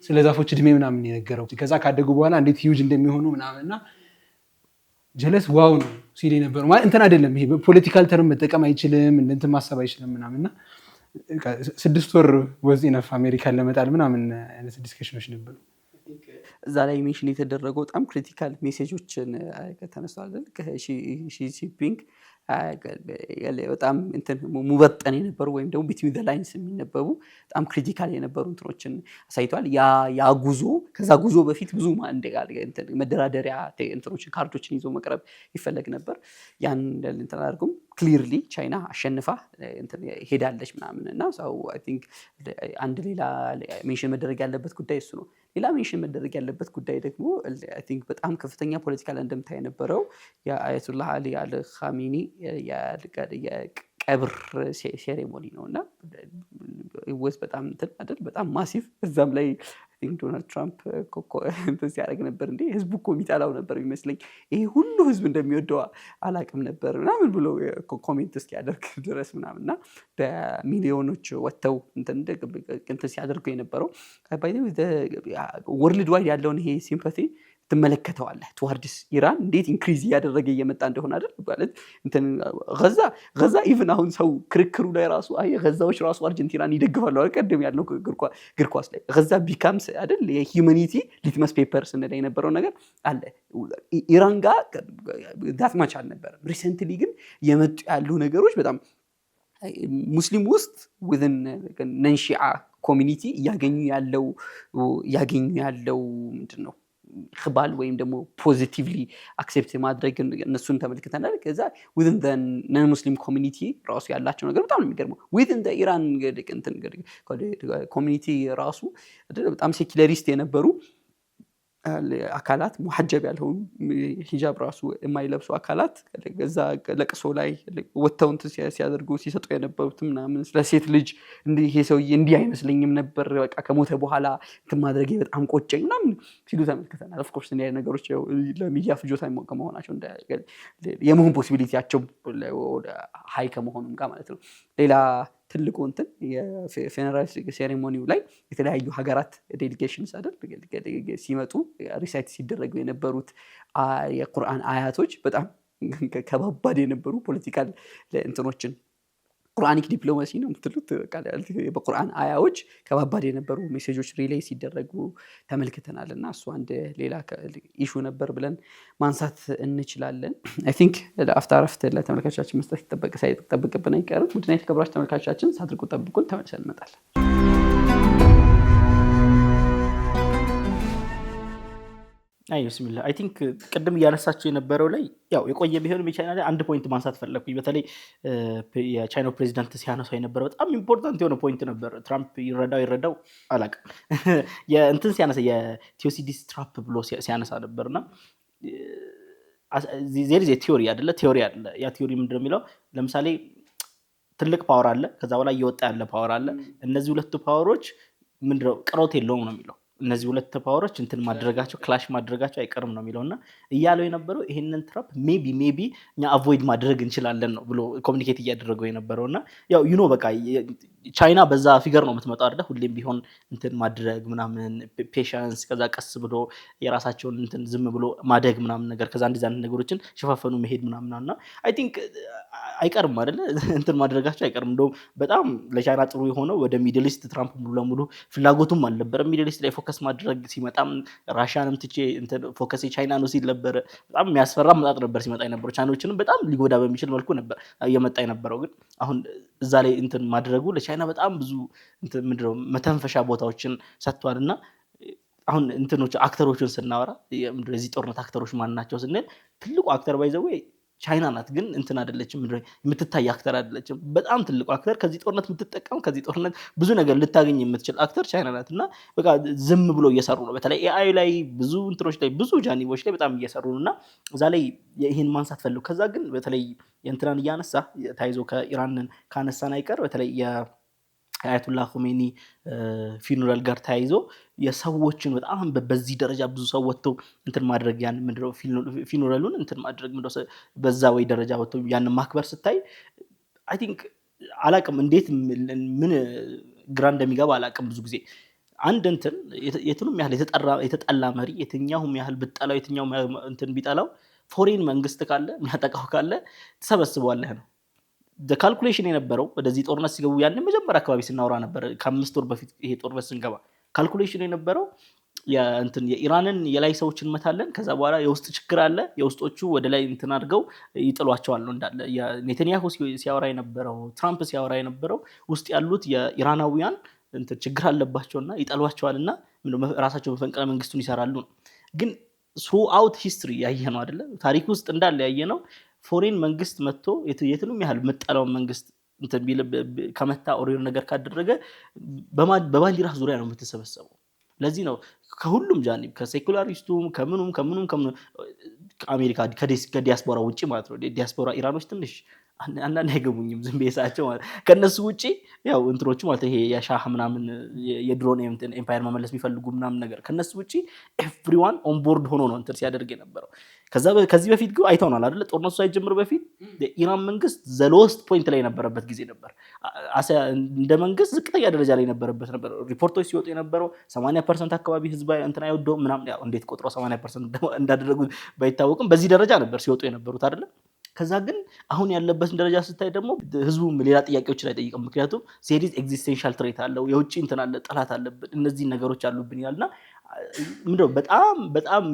ስለ ዛፎች እድሜ ምናምን የነገረው ከዛ ካደጉ በኋላ እንዴት ሂውጅ እንደሚሆኑ ምናምንና ጀለስ ዋው ነው ሲል ነበር ማለት እንትን አይደለም ይሄ ፖለቲካል ተርም መጠቀም አይችልም እንትን ማሰብ አይችልም ምናምንና 6 ወር ወዝ ኢነፍ አሜሪካን ለመጣል ምናምን አይነት ዲስከሽኖች ነበሩ እዛ ላይ ሜንሽን የተደረገው በጣም ክሪቲካል ሜሴጆችን ተነስተዋል ከሺ ጂንፒንግ በጣም እንትን ሙበጠን የነበሩ ወይም ደግሞ ቢትዊን ዘ ላይንስ የሚነበቡ በጣም ክሪቲካል የነበሩ እንትኖችን አሳይቷል ያ ጉዞ ከዛ ጉዞ በፊት ብዙ መደራደሪያ እንትኖችን ካርዶችን ይዞ መቅረብ ይፈለግ ነበር ያን እንትን አድርጎም ክሊርሊ ቻይና አሸንፋ እንትን ሄዳለች ምናምንና ሰው አይ ቲንክ አንድ ሌላ ሜንሽን መደረግ ያለበት ጉዳይ እሱ ነው ሌላ ሜንሽን መደረግ ያለበት ጉዳይ ደግሞ አይ ቲንክ በጣም ከፍተኛ ፖለቲካል እንደምታ የነበረው የአያቱላህ አሊ አልኻሜኒ የቀብር ሴሬሞኒ ነውና ወስ በጣም እንትን አይደል በጣም ማሲቭ እዛም ላይ ዶናልድ ትራምፕ እንትን ሲያደርግ ነበር እንዴ ህዝቡ እኮ የሚጠላው ነበር የሚመስለኝ ይሄ ሁሉ ህዝብ እንደሚወደው አላቅም ነበር ምናምን ብሎ ኮሜንት እስኪያደርግ ድረስ ምናምን እና በሚሊዮኖች ወጥተው እንትን ሲያደርጉ የነበረው ወርልድ ዋይድ ያለውን ይሄ ሲምፓቲ ትመለከተዋለህ ትዋርድስ ኢራን እንዴት ኢንክሪዝ እያደረገ እየመጣ እንደሆነ አይደል ማለት እንትን ገዛ ኢቭን አሁን ሰው ክርክሩ ላይ ራሱ ገዛዎች ራሱ አርጀንቲናን ይደግፋሉ ቀደም ያለው እግር ኳስ ላይ ገዛ ቢካምስ አይደል የሂዩማኒቲ ሊትመስ ፔፐር ስንል የነበረው ነገር አለ ኢራን ጋር ዳት ማች አልነበረም ሪሰንትሊ ግን የመጡ ያሉ ነገሮች በጣም ሙስሊም ውስጥ within ነንሺዓ ኮሚኒቲ እያገኙ ያለው ምንድነው خبال ወይም ደግሞ ፖዚቲቭሊ አክሴፕት ማድረግ እነሱን ተመልክተናል ከዛ within the non-muslim community ራሱ ያላቸው ነገር በጣም የሚገርመው within the Iran community ራሱ በጣም ሴኩላሪስት የነበሩ አካላት ሙሐጀብ ያልሆኑ ሂጃብ ራሱ የማይለብሱ አካላት ገዛ ለቅሶ ላይ ወተውን ሲያደርጉ ሲሰጡ የነበሩት ምናምን ስለሴት ልጅ ይሄ ሰውዬ እንዲህ አይመስለኝም ነበር በቃ ከሞተ በኋላ ማድረግ በጣም ቆጨኝ ምናምን ሲሉ ተመልክተናል ኦፍ ኮርስ እንዲህ ነገሮች ለሚዲያ ፍጆታ መሆናቸው የመሆን ፖሲቢሊቲያቸው ሃይ ከመሆኑም ጋር ማለት ነው ሌላ ትልቁ እንትን የፌነራል ሴሬሞኒው ላይ የተለያዩ ሀገራት ዴሊጌሽንስ አይደል ሲመጡ ሪሳይት ሲደረጉ የነበሩት የቁርአን አያቶች በጣም ከባባድ የነበሩ ፖለቲካል እንትኖችን ቁርአኒክ ዲፕሎማሲ ነው የምትሉት በቁርአን አያዎች ከባባድ የነበሩ ሜሴጆች ሪሌይ ሲደረጉ ተመልክተናልና እሱ አንድ ሌላ ኢሹ ነበር ብለን ማንሳት እንችላለን አይ ቲንክ ለአፍታ ረፍት ለተመልካቾቻችን መስጠት ይጠበቅብን አይቀርም ውድና የተከበራችሁ ተመልካቾቻችን ሳትርቁ ጠብቁን ተመልሰን እንመጣለን አይ ቢስሚላህ አይ ቲንክ ቀደም ያነሳችሁ የነበረው ላይ ያው የቆየ ቢሆንም የቻይና ላይ አንድ ፖይንት ማንሳት ፈለኩኝ በተለይ የቻይናው ፕሬዚዳንት ሲያነሳው የነበረው በጣም ኢምፖርታንት የሆነ ፖይንት ነበር ትራምፕ ይረዳው አላውቅም የእንትን ሲያነሳ የቲዮሲዲስ ትራፕ ብሎ ሲያነሳ ነበርና ዜር ኢዝ ቲዮሪ አይደለ ቲዮሪ አለ ያ ቲዮሪ ምንድነው የሚለው ለምሳሌ ትልቅ ፓወር አለ ከዛ በኋላ እየወጣ ያለ ፓወር አለ እነዚህ ሁለቱ ፓወሮች ምንድነው ቅሮት የለውም ነው የሚለው እነዚህ ሁለት ፓወሮች እንትን ማድረጋቸው ክላሽ ማድረጋቸው አይቀርም ነው የሚለውና እያለው የነበረው ይሄንን ትራፕ ሜቢ እኛ አቮይድ ማድረግ እንችላለን ነው ብሎ ኮሙኒኬት እያደረገው የነበረውና ያው ዩ ኖ በቃ ቻይና በዛ ፊገር ነው የምትመጣው አይደል ሁሌም ቢሆን እንትን ማድረግ ምናምን ፔሻንስ ከዛ ቀስ ብሎ የራሳቸውን እንትን ዝም ብሎ ማደግ ምናምን ነገር ከዛ እንደዛ ነገሮችን ሸፋፈኑ መሄድ ምናምንና አይ ቲንክ አይቀርም አይደል እንትን ማድረጋቸው አይቀርም እንደውም በጣም ለቻይና ጥሩ የሆነው ወደ ሚድል ኢስት ትራምፕ ሙሉ ለሙሉ ፍላጎቱም አልነበረም ሚድል ኢስት ላይ ፎከስ ማድረግ ሲመጣም ራሽያንም ትቼ እንትን ፎከስ ቻይና ነው ሲል ነበር በጣም የሚያስፈራ መጣጥ ነበር ሲመጣ የነበረው ቻይናዎችንም በጣም ሊጎዳ በሚችል መልኩ ነበር እየመጣ የነበረው ግን አሁን እዛ ላይ እንትን ማድረጉ ለቻይና በጣም ብዙ እንትን ምንድነው መተንፈሻ ቦታዎችን ሰጥቷልና አሁን እንትኖች አክተሮችን ስናወራ ምንድነው እዚህ ጦርነት አክተሮች ማን ናቸው ስንል ትልቁ አክተር ባይዘው ቻይና ናት ግን እንትን አይደለችም ምንድነው የምትታይ አክተር አይደለችም በጣም ትልቁ አክተር ከዚህ ጦርነት የምትጠቀም ከዚህ ጦርነት ብዙ ነገር ልታገኝ የምትችል አክተር ቻይና ናትና በቃ ዝም ብሎ እየሰሩ ነው በተለይ ኤአይ ላይ ብዙ እንትኖች ላይ ብዙ ጃኒቦች ላይ በጣም እየሰሩ ነውና እዛ ላይ ይሄን ማንሳት ፈልኩ ከዛ ግን በተለይ የእንትናን እያነሳ ታይዞ ከኢራንን ካነሳን አይቀር በተለይ የአያቱላህ ኹሜኒ ፊኑራል ጋር ታይዞ የሰዎችን በጣም በዚህ ደረጃ ብዙ ሰው ወጥተው እንትን ማድረግ ያን ምንድነው ፊኑራሉን እንትን ማድረግ ምንድነው በዛ ወይ ደረጃ ወጥተው ያን ማክበር ስታይ አይ ቲንክ አላቅም እንዴት ምን ግራ እንደሚገባ አላቅም ብዙ ጊዜ አንድ እንትን የቱንም ያህል የተጠላ መሪ የትኛውም ያህል ብጠላው የትኛውም እንትን ቢጠላው ፎሬን መንግስት ካለ የሚያጠቃው ካለ ተሰበስበዋለህ ነው ካልኩሌሽን የነበረው ወደዚህ ጦርነት ሲገቡ ያን መጀመሪያ አካባቢ ስናወራ ነበር ከ5 ወር በፊት ይሄ ጦርነት ስንገባ ካልኩሌሽን የነበረው የእንትን የኢራንን የላይ ሰዎችን መታለን ከዛ በኋላ የውስጥ ችግር አለ የውስጦቹ ወደ ላይ እንትን አድርገው ይጥሏቸዋል ነው እንዳለ የኔታንያሁ ሲያወራ የነበረው ትራምፕ ሲያወራ የነበረው ውስጥ ያሉት የኢራናውያን እንትን ችግር አለባቸውና ይጠሏቸዋልና ራሳቸው በፈንቅለ መንግስቱን ይሰራሉ ነው ግን throughout history ያየነው አይደለ ታሪክ ውስጥ እንዳለ ያየነው ፎሬን መንግስት መጥቶ የትንም ያህል መጣለው መንግስት እንትን ከመታ ኦሪዮ ነገር ካደረገ በባንዲራ ዙሪያ ነው የምትሰበሰበው ለዚህ ነው ከሁሉም ጃኒብ ከሴኩላሪስቱም ከምኑም አሜሪካ ከዲያስፖራ ውጪ ማለት ነው ዲያስፖራ ኢራኖች ትንሽ አንዳንድ አይገቡኝም ዝም ቤሳቸው ማለት ከነሱ ውጪ ያው እንትሮቹ ማለት ይሄ የሻህ ምናምን የድሮን ኤምፓየር መመለስ የሚፈልጉ ምናምን ነገር ከነሱ ውጪ ኤቭሪዋን ኦን ቦርድ ሆኖ ነው እንትን ሲያደርግ የነበረው። ከዚህ በፊት ግን አይተውናል አይደል? ጦርነቱ ሳይጀምር በፊት የኢራን መንግስት ዘሎስት ፖይንት ላይ የነበረበት ጊዜ ነበር። እንደ መንግስት ዝቅተኛ ደረጃ ላይ የነበረበት ነበር። ሪፖርቶች ሲወጡ የነበረው 80% አካባቢ ህዝብ እንትን አይወደው ምናምን ያው እንዴት ቆጥሮ 80% እንዳደረጉ ባይታወቅም በዚህ ደረጃ ነበር ሲወጡ የነበሩት አይደል? ከዛ ግን አሁን ያለበትን ደረጃ ስታይ ደግሞ ህዝቡም ሌላ ጥያቄዎችን አይጠይቅም። ምክንያቱም ሴሪስ ኤግዚስቴንሻል ትሬት አለው፣ የውጭ እንትን አለ፣ ጠላት አለብን፣ እነዚህ ነገሮች አሉብን ይላልና ምንድነው በጣም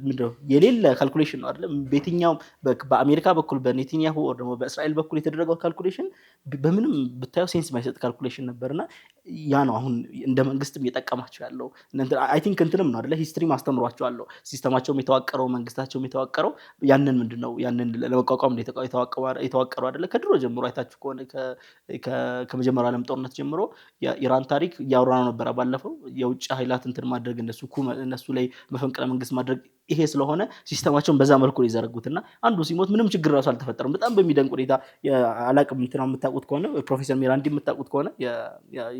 ምንድነው የሌለ ካልኩሌሽን ነው አይደል? በየትኛው በአሜሪካ በኩል በኔታንያሁ or ደግሞ በእስራኤል በኩል የተደረገው ካልኩሌሽን በምንም ብታየው ሴንስ የማይሰጥ ካልኩሌሽን ነበርና ያ ነው አሁን እንደ መንግስትም እየጠቀማቸው ያለው። አይ ቲንክ እንትንም ነው አይደል? ሂስትሪ ማስተምሯቸው አለው። ሲስተማቸውም የተዋቀረው መንግስታቸውም የተዋቀረው ያንን ምንድነው ያንን ለመቋቋም የተዋቀረው አይደል? ከድሮ ጀምሮ አይታችሁ ከሆነ ከመጀመሪያው ዓለም ጦርነት ጀምሮ የኢራን ታሪክ ያወራነው ነበር ባለፈው። የውጭ ኃይላት እንትን ማድረግ እነሱ ላይ መፈንቅለ መንግስት ማድረግ ይሄ ስለሆነ ሲስተማቸውን በዛ መልኩ ነው የዘረጉትና አንዱ ሲሞት ምንም ችግር ራሱ አልተፈጠረም። በጣም በሚደንቅ ሁኔታ አላቅም እንትና የምታውቁት ከሆነ ፕሮፌሰር ሚራንዲ የምታውቁት ከሆነ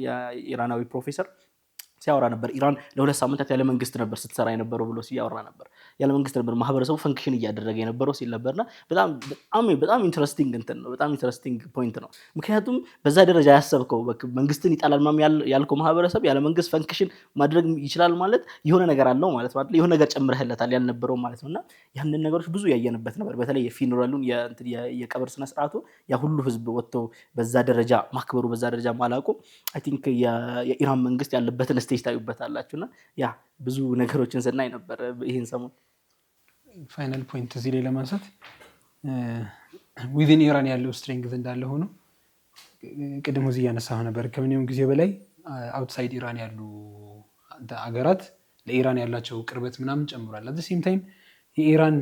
የኢራናዊ ፕሮፌሰር ሲያወራ ነበር። ኢራን ለ2 ሳምንታት ያለ መንግስት ነበር ስትሰራ የነበረው ብሎ ሲያወራ ነበር። ያለ መንግስት ነበር ማህበረሰቡ ፈንክሽን እያደረገ የነበረው ሲል ነበርና በጣም ኢንትረስቲንግ እንትን ነው። በጣም ኢንትረስቲንግ ፖይንት ነው። ምክንያቱም በዛ ደረጃ ያሰብከው መንግስትን ይጣላል ያልከው ማህበረሰብ ያለ መንግስት ፈንክሽን ማድረግ ይችላል ማለት የሆነ ነገር አለው ማለት ነው። የሆነ ነገር ጨምረህለታል ያልነበረው ማለት ነውና ያንን ነገሮች ብዙ ያየንበት ነበር። በተለይ የፊኑራሉን የቀብር ስነ ስርዓቱ ያ ሁሉ ህዝብ ወጥቶ በዛ ደረጃ ማክበሩ በዛ ደረጃ ማላቁ አይ ቲንክ የኢራን መንግስት ያለበትን ስቴጅ ታዩበታላችሁና ያ ብዙ ነገሮችን ስናይ ነበር ይሄን ሰሞን። ፋይናል ፖይንት እዚህ ላይ ለማንሳት ዊዝን ኢራን ያለው ስትሬንግዝ እንዳለ ሆኖ ቅድም እዚህ ያነሳሁ ነበር ከምንም ጊዜ በላይ አውትሳይድ ኢራን ያሉ አገራት ለኢራን ያላቸው ቅርበት ምናምን ጨምሯል። አት ዘ ሴም ታይም የኢራን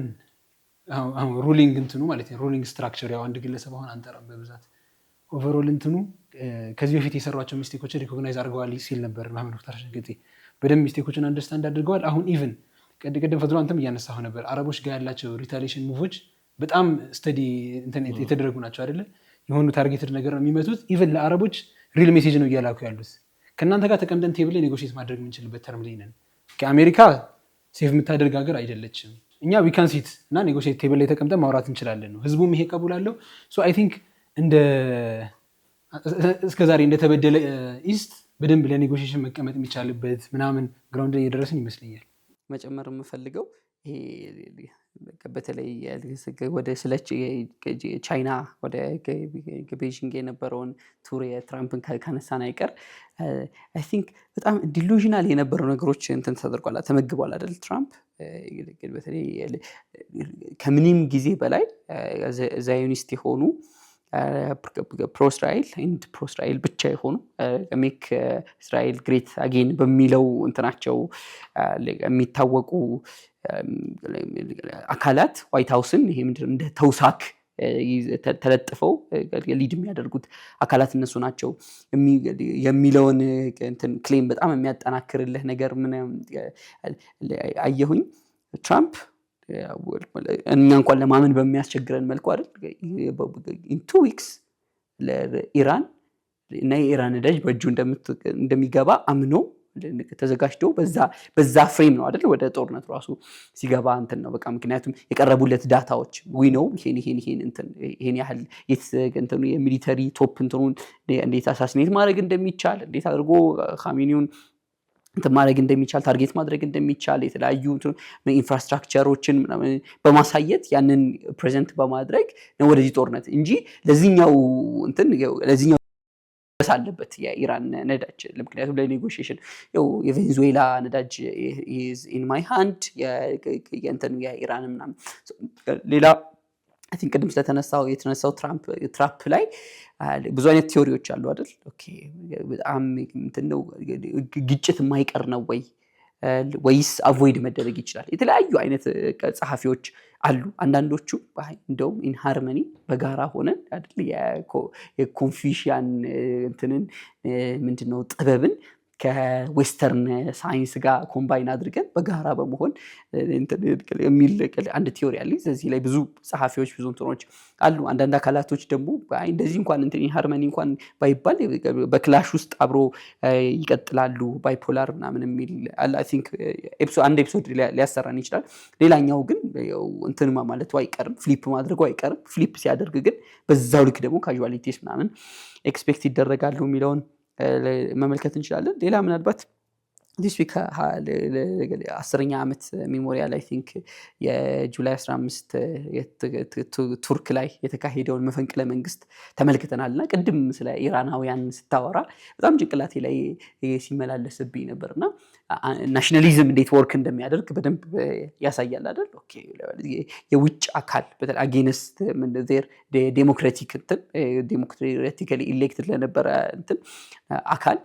ሩሊንግ እንትኑ ማለት ነው ሩሊንግ ስትራክቸር ያው አንድ ግለሰብ አሁን አንጠራም በብዛት ኦቨርኦል እንትኑ ከዚህ በፊት የሰሯቸው ሚስቴኮችን ሪኮግናይዝ አድርገዋል ሲል ነበር መሐመድ ሙክታር ሸንገጤ። በደንብ ሚስቴኮችን አንደርስታንድ አድርገዋል። አሁን ኢቭን ቀደም ፈድሎ አንተም እያነሳሁ ነበር አረቦች ጋር ያላቸው ሪታሊሽን ሙቮች በጣም ስተዲ የተደረጉ ናቸው አይደለ? የሆኑ ታርጌትድ ነገር ነው የሚመቱት። ኢቭን ለአረቦች ሪል ሜሴጅ ነው እያላኩ ያሉት። ከእናንተ ጋር ተቀምጠን ቴብል ላይ ኔጎሽት ማድረግ የምንችልበት ተርም ላይ ነን። ከአሜሪካ ሴፍ የምታደርግ ሀገር አይደለችም። እኛ ዊካን ሲት እና ኔጎሽት ቴብል ላይ ተቀምጠን ማውራት እንችላለን ነው። ህዝቡም ይሄ ቀቡል አለው። ሶ አይ ቲንክ እስከዛሬ እንደተበደለ ኢስት በደንብ ለኔጎሽሽን መቀመጥ የሚቻልበት ምናምን ግራውንድ ላይ የደረስን ይመስለኛል። መጨመር የምፈልገው ይሄ በተለይ ወደ ስለ ቻይና ወደ ቤጂንግ የነበረውን ቱር የትራምፕን ካነሳን አይቀር አይ ቲንክ በጣም ዲሉዥናል የነበረው ነገሮች እንትን ተደርጓል፣ ተመግቧል አይደል? ትራምፕ በተለይ ከምንም ጊዜ በላይ ዛዮኒስት የሆኑ ፕሮእስራኤል ብቻ የሆኑ ሜክ እስራኤል ግሬት አጌን በሚለው እንትናቸው የሚታወቁ አካላት ዋይት ሃውስን ይሄ ምንድነው እንደ ተውሳክ ተለጥፈው ሊድ የሚያደርጉት አካላት እነሱ ናቸው የሚለውን እንትን ክሌም በጣም የሚያጠናክርልህ ነገር ምን አየሁኝ። ትራምፕ እኛ እንኳን ለማመን በሚያስቸግረን መልኩ አይደል in 2 weeks ለኢራን እና የኢራን ነዳጅ በእጁ እንደሚገባ አምኖ ተዘጋጅቶ በዛ ፍሬም ነው አይደል ወደ ጦርነት ራሱ ሲገባ እንትን ነው በቃ። ምክንያቱም የቀረቡለት ዳታዎች ነው ይሄን ያህል እንትኑ የሚሊተሪ ቶፕ እንትኑን እንዴት አሳሲኔት ማድረግ እንደሚቻል እንዴት አድርጎ ካሚኒውን እንትን ማድረግ እንደሚቻል ታርጌት ማድረግ እንደሚቻል የተለያዩ ኢንፍራስትራክቸሮችን በማሳየት ያንን ፕሬዘንት በማድረግ ነው ወደዚህ ጦርነት እንጂ ለዚህኛው አለበት የኢራን ነዳጅ። ምክንያቱም ለኔጎሽዬሽን የቬንዙዌላ ነዳጅ is in my hand የኢራን ምናምን ሌላ አይ ቲንክ ቅድም የተነሳው ትራምፕ ላይ ብዙ አይነት ቲዮሪዎች አሉ አይደል? ኦኬ በጣም እንትነው ግጭት የማይቀር ነው ወይስ አቮይድ መደረግ ይችላል? የተለያዩ አይነት ጸሐፊዎች አሉ። አንዳንዶቹ እንደውም ኢን ሃርመኒ በጋራ ሆነን አይደል የኮንፊሽያን እንትንን ምንድነው ጥበብን ከዌስተርን ሳይንስ ጋር ኮምባይን አድርገን በጋራ በመሆን የሚል አንድ ቲዮሪ አለ። ስለዚህ ላይ ብዙ ጸሐፊዎች ብዙ እንትኖች አሉ። አንዳንድ አካላቶች ደግሞ እንደዚህ እንኳን ሃርመኒ እንኳን ባይባል በክላሽ ውስጥ አብሮ ይቀጥላሉ ባይፖላር ምናምን የሚል አይ ቲንክ አንድ ኤፒሶድ ሊያሰራን ይችላል። ሌላኛው ግን እንትንማ ማለቱ አይቀርም፣ ፍሊፕ ማድረጉ አይቀርም። ፍሊፕ ሲያደርግ ግን በዛው ልክ ደግሞ ካዥዋሊቲስ ምናምን ኤክስፔክት ይደረጋሉ የሚለውን መመልከት እንችላለን። ሌላ ምናልባት this week 10ኛ ዓመት ሜሞሪያል አይ ቲንክ የጁላይ 15 ቱርክ ላይ የተካሄደውን መፈንቅለ መንግስት ተመልክተናልና ቅድም ስለ ኢራናውያን ስታወራ በጣም ጭንቅላቴ ላይ ሲመላለስብኝ ነበርና ናሽናሊዝም እንዴት ወርክ እንደሚያደርግ በደንብ ያሳያል አይደል? ኦኬ የውጭ አካል በተለይ አጌንስት ምንድነው ዴሞክራቲክ ዴሞክራቲካሊ ኢሌክትድ ለነበረ አካል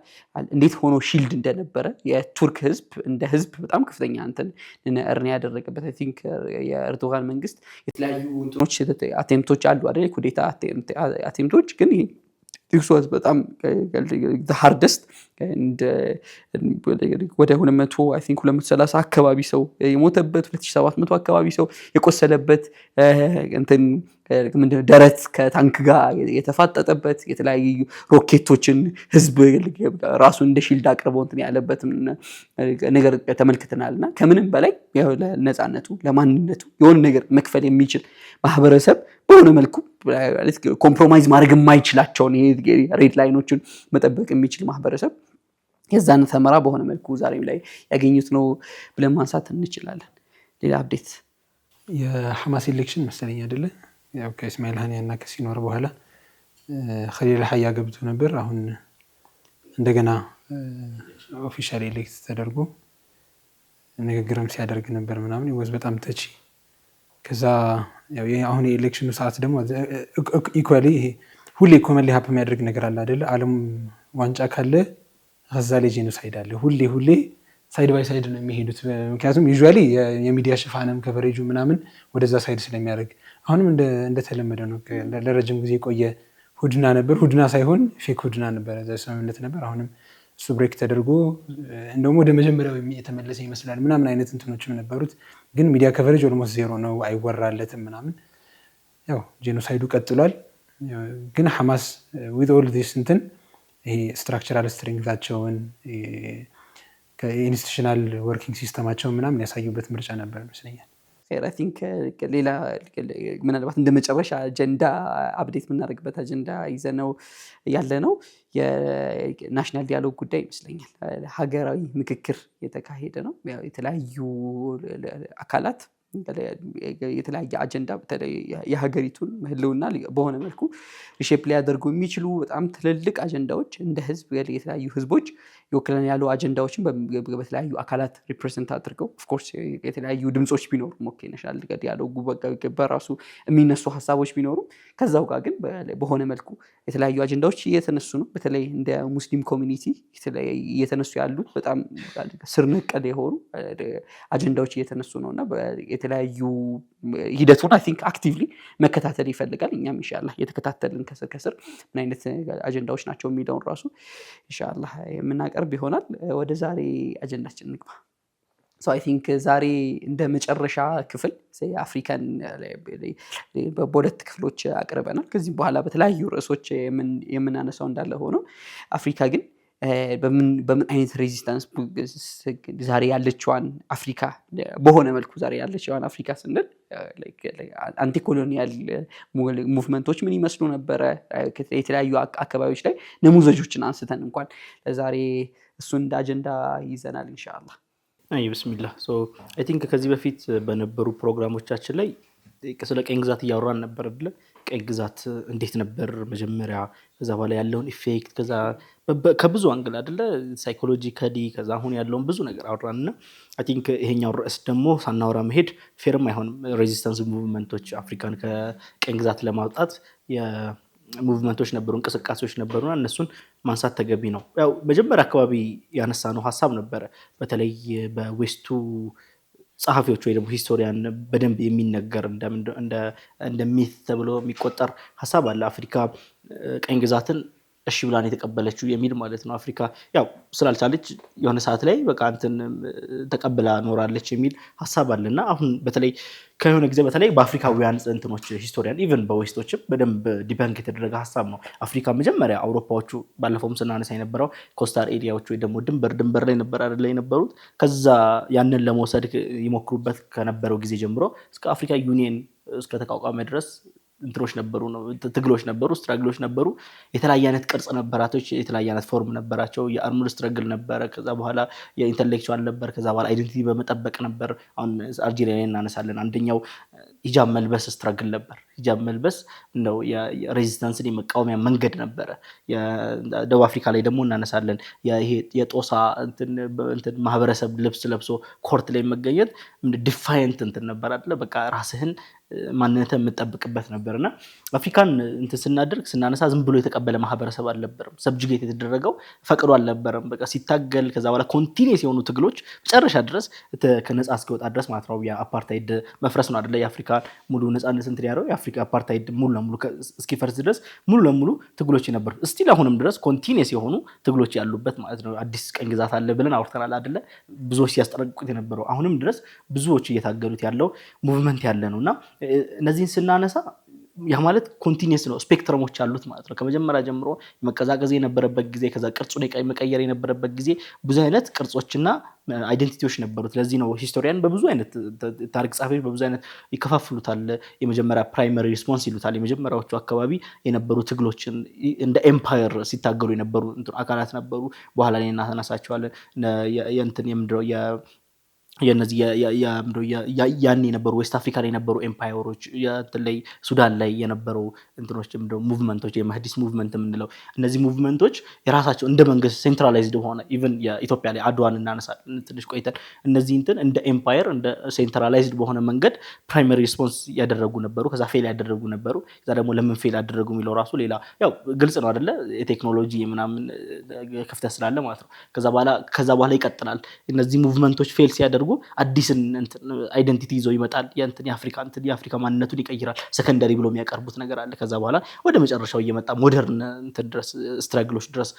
እንዴት ሆኖ ሺልድ እንደነበረ የቱርክ ህዝብ እንደ ህዝብ በጣም ከፍተኛ እርን ያደረገበት አይ ቲንክ የኤርዶጋን መንግስት የተለያዩ እንትኖች አቴምፕቶች አሉ አይደል? ኩዴታ አቴምፕቶች ግን this was በጣም the hardest and ወደ 200 I think 230 አካባቢ ሰው የሞተበት 2700 አካባቢ ሰው የቆሰለበት ምንድነው ደረት ከታንክ ጋር የተፋጠጠበት የተለያዩ ሮኬቶችን ህዝብ ራሱ እንደ ሺልድ አቅርቦ ያለበት ነገር ተመልክተናልና ከምንም በላይ ለነጻነቱ ለማንነቱ የሆነ ነገር መክፈል የሚችል ማህበረሰብ በሆነ መልኩ ኮምፕሮማይዝ ማድረግ የማይችላቸውን ሬድ ላይኖችን መጠበቅ የሚችል ማህበረሰብ የዛን ተመራ በሆነ መልኩ ዛሬም ላይ ያገኙት ነው ብለን ማንሳት እንችላለን። ሌላ አፕዴት የሐማስ ኢሌክሽን መሰለኝ አይደለ? ያው ከእስማኤል ሃኒያና ከሲኖር በኋላ ኸሊል ሐያ ገብቶ ነበር። አሁን እንደገና ኦፊሻሊ ኤሌክት ተደርጎ ንግግርም ሲያደርግ ነበር ምናምን ይወዝ በጣም ተቺ። ከዛ ያው አሁን የኤሌክሽኑ ሰዓት ደግሞ ኢኳሊ ሁሌ ኮመንሊ ሀፕ የሚያደርግ ነገር አለ አይደለ? ዓለም ዋንጫ ካለ ጋዛ ላይ ጄኖሳይድ አለ። ሁሌ ሳይድ ባይ ሳይድ ነው የሚሄዱት። ምክንያቱም ዩዥዋሊ የሚዲያ ሽፋንም ከቨሬጁ ምናምን ወደዛ ሳይድ ስለሚያደርግ አሁንም እንደተለመደ ነው። ለረጅም ጊዜ ቆየ ሁድና ነበር። ሁድና ሳይሆን ፌክ ሁድና ነበር፣ ስምምነት ነበር። አሁንም እሱ ብሬክ ተደርጎ እንደውም ወደ መጀመሪያው የተመለሰ ይመስላል ምናምን አይነት እንትኖችም ነበሩት። ግን ሚዲያ ከቨሬጅ ኦልሞስት ዜሮ ነው፣ አይወራለትም ምናምን። ያው ጄኖሳይዱ ቀጥሏል። ግን ሐማስ ዊዝ ኦል ዲስ ይሄ ስትራክቸራል ስትሪንግዛቸውን ከኢንስቲቱሽናል ወርኪንግ ሲስተማቸውን ምናምን ያሳዩበት ምርጫ ነበር ይመስለኛል። I think ሌላ ምናልባት እንደ መጨረሻ አጀንዳ አፕዴት የምናደርግበት አጀንዳ ይዘነው ያለ ነው የናሽናል ዲያሎግ ጉዳይ ይመስለኛል። ሀገራዊ ምክክር የተካሄደ ነው። የተለያዩ አካላት የተለያየ አጀንዳ በተለይ የሀገሪቱን ህልውና በሆነ መልኩ ሪሼፕ ሊያደርጉ የሚችሉ በጣም ትልልቅ አጀንዳዎች እንደ ህዝብ የተለያዩ ህዝቦች ይወክለን ያሉ አጀንዳዎችን በተለያዩ አካላት ሪፕሬዘንት አድርገው ኦፍኮርስ የተለያዩ ድምጾች ቢኖሩ ናሽናል ዲያሎጉ በራሱ የሚነሱ ሀሳቦች ቢኖሩ ከዛው ጋር ግን በሆነ መልኩ የተለያዩ አጀንዳዎች እየተነሱ ነው። በተለይ እንደ ሙስሊም ኮሚኒቲ እየተነሱ ያሉት በጣም ስር ነቀል የሆኑ አጀንዳዎች እየተነሱ ነውና የተለያዩ ሂደቱን አይ ቲንክ አክቲቭሊ መከታተል ይፈልጋል። እኛም ኢንሻአላህ እየተከታተልን ከስር ምን አይነት አጀንዳዎች ናቸው የሚለውን ራሱ ኢንሻአላህ የምናቀርብ ይሆናል። ወደ ዛሬ አጀንዳችን እንግባ። ሶ አይ ቲንክ ዛሬ እንደ መጨረሻ ክፍል አፍሪካን በሁለት ክፍሎች አቅርበናል። ከዚህ በኋላ በተለያዩ ርዕሶች የምናነሳው እንዳለ ሆኖ አፍሪካ ግን በምን አይነት ሬዚስታንስ ዛሬ ያለችዋን አፍሪካ በሆነ መልኩ ዛሬ ያለችዋን አፍሪካ ስንል አንቲ ኮሎኒያል ሙቭመንቶች ምን ይመስሉ ነበረ፣ የተለያዩ አካባቢዎች ላይ ነሙዘጆችን አንስተን እንኳን ለዛሬ እሱን እንደ አጀንዳ ይዘናል ኢንሻአላህ። ብስሚላህ። አይ ቲንክ ከዚህ በፊት በነበሩ ፕሮግራሞቻችን ላይ ስለ ቀኝ ግዛት እያወራን ነበር አይደል? ቀኝ ግዛት እንዴት ነበር መጀመሪያ፣ ከዛ በኋላ ያለውን ኢፌክት፣ ከዛ ከብዙ አንግል አይደለ ሳይኮሎጂካሊ፣ ከዛ አሁን ያለውን ብዙ ነገር አወራንና አይ ቲንክ ይሄኛው ርዕስ ደግሞ ሳናወራ መሄድ ፌርም አይሆንም። ሬዚስታንስ ሙቭመንቶች አፍሪካን ከቀኝ ግዛት ለማውጣት ሙቭመንቶች ነበሩ፣ እንቅስቃሴዎች ነበሩና እነሱን ማንሳት ተገቢ ነው። ያው መጀመሪያ አካባቢ ያነሳነው ሀሳብ ነበረ። በተለይ በዌስቱ ጸሐፊዎች ወይ ደግሞ ሂስቶሪያን በደንብ የሚነገር እንደ ሚት ተብሎ የሚቆጠር ሀሳብ አለ። አፍሪካ ቀኝ ግዛትን እሺ ብላን የተቀበለችው የሚል ማለት ነው። አፍሪካ ያው ስላልቻለች የሆነ ሰዓት ላይ በቃ እንትን ተቀብላ ኖራለች የሚል ሐሳብ አለና አሁን በተለይ ከሆነ ጊዜ በተለይ በአፍሪካውያን እንትኖች ሂስቶሪያን ኢቭን በዌስቶችም በደንብ ዲበንክ የተደረገ ሐሳብ ነው። አፍሪካ መጀመሪያ አውሮፓዎቹ ባለፈውም ስናነሳ የነበረው ኮስታል ኤሪያዎች ወይ ደግሞ ድንበር ላይ ነበር አይደል የነበሩት። ከዛ ያንን ለመውሰድ ይሞክሩበት ከነበረው ጊዜ ጀምሮ እስከ አፍሪካ ዩኒየን እስከ ተቋቋመ ድረስ እንትሮች ነበሩ ነው ትግሎች ነበሩ ስትራግሎች ነበሩ። የተለያየ አይነት ቅርጽ ነበራቶች የተለያየ አይነት ፎርም ነበራቸው። የአርምድ ስትራግል ነበረ። ከዛ በኋላ የኢንተሌክቹዋል ነበር። ከዛ በኋላ አይደንቲቲ በመጠበቅ ነበር። አሁን አልጄሪያ ላይ እናነሳለን። አንደኛው ሂጃብ መልበስ ስትራግል ነበር። ሂጃብ መልበስ ነው የሬዚስታንስን የመቃወሚያ መንገድ ነበረ። ደቡብ አፍሪካ ላይ ደግሞ እናነሳለን። ይሄ የጦሳ እንትን ማህበረሰብ ልብስ ለብሶ ኮርት ላይ መገኘት ዲፋይንት እንትን ነበር አይደለ በቃ ራስህን ማንነትን የምጠብቅበት ነበርና አፍሪካን እንትን ስናደርግ ስናነሳ ዝም ብሎ የተቀበለ ማህበረሰብ አልነበረም። ሰብጁጌት የተደረገው ፈቅዶ አልነበረም። በቃ ሲታገል ከዛ በኋላ ኮንቲኒየስ የሆኑ ትግሎች መጨረሻ ድረስ ከነጻ እስኪወጣ ድረስ ማለት ነው። የአፓርታይድ መፍረስ ነው አይደለ የአፍሪካ ሙሉ ነጻነት እንትን ያለው የአፍሪካ አፓርታይድ ሙሉ ለሙሉ እስኪፈርስ ድረስ ሙሉ ለሙሉ ትግሎች የነበሩ እስቲል አሁንም ድረስ ኮንቲኒየስ የሆኑ ትግሎች ያሉበት ማለት ነው። አዲስ ቀኝ ግዛት አለ ብለን አውርተናል አይደለ ብዙዎች ሲያስጠነቅቁት የነበረው አሁንም ድረስ ብዙዎች እየታገሉት ያለው ሙቭመንት ያለ ነውና እነዚህን ስናነሳ ያ ማለት ኮንቲኒየስ ነው። ስፔክትረሞች አሉት ማለት ነው። ከመጀመሪያ ጀምሮ መቀዛቀዝ የነበረበት ጊዜ ከዛ ቅርጹን መቀየር የነበረበት ጊዜ ብዙ አይነት ቅርጾችና አይደንቲቲዎች ነበሩት። ለዚህ ነው ሂስቶሪያን በብዙ አይነት ታሪክ ጸሐፊዎች በብዙ አይነት ይከፋፍሉታል። የመጀመሪያ ፕራይመሪ ሪስፖንስ ይሉታል። የመጀመሪያዎቹ አካባቢ የነበሩ ትግሎችን እንደ ኤምፓየር ሲታገሉ የነበሩ አካላት ነበሩ። በኋላ ላይ እናነሳቸዋለን። የእንትን የምንድነው የነዚህ ያኔ የነበሩ ዌስት አፍሪካ ላይ የነበሩ ኤምፓየሮች ላይ ሱዳን ላይ የነበሩ እንትኖች ሙቭመንቶች የመህዲስ ሙቭመንት የምንለው እነዚህ ሙቭመንቶች የራሳቸው እንደ መንግስት ሴንትራላይዝድ ሆነ ኢቭን የኢትዮጵያ ላይ አድዋን እናነሳለን ትንሽ ቆይተን እነዚህ እንትን እንደ ኤምፓየር እንደ ሴንትራላይዝድ በሆነ መንገድ ፕራይመሪ ሪስፖንስ ያደረጉ ነበሩ። ከዛ ፌል ያደረጉ ነበሩ። ከዛ ደግሞ ለምን ፌል ያደረጉ የሚለው ራሱ ሌላ ያው ግልጽ ነው አይደለ የቴክኖሎጂ ምናምን ክፍተት ስላለ ማለት ነው። ከዛ በኋላ ይቀጥላል። እነዚህ ሙቭመንቶች ፌል ሲያደርጉ አዲስ አይደንቲቲ ይዞ ይመጣል። የአፍሪካ ማንነቱን ይቀይራል። ሰከንደሪ ብሎ የሚያቀርቡት ነገር አለ። ከዛ በኋላ ወደ መጨረሻው እየመጣ ሞደርን ድረስ ስትራግሎች ድረስ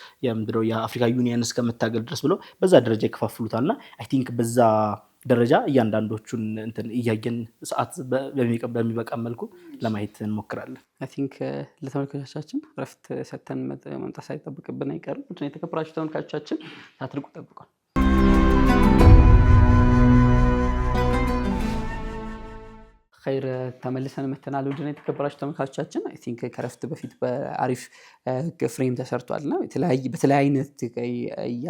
የአፍሪካ ዩኒየን እስከምታገል ድረስ ብሎ በዛ ደረጃ ይከፋፍሉታልና አይ ቲንክ በዛ ደረጃ እያንዳንዶቹን እንትን እያየን ሰዓት በሚበቃ መልኩ ለማየት እንሞክራለን። አይ ቲንክ ለተመልካቾቻችን ረፍት ሰተን መምጣት ሳይጠብቅብን አይቀርም። የተከበራችሁ ተመልካቾቻችን ሳትርቁ ጠብቋል። ኸይር ተመልሰን መተናል። ውድና የተከበራችሁ ተመልካቾቻችን አይ ቲንክ ከረፍት በፊት በአሪፍ ፍሬም ተሰርቷልና በተለያየ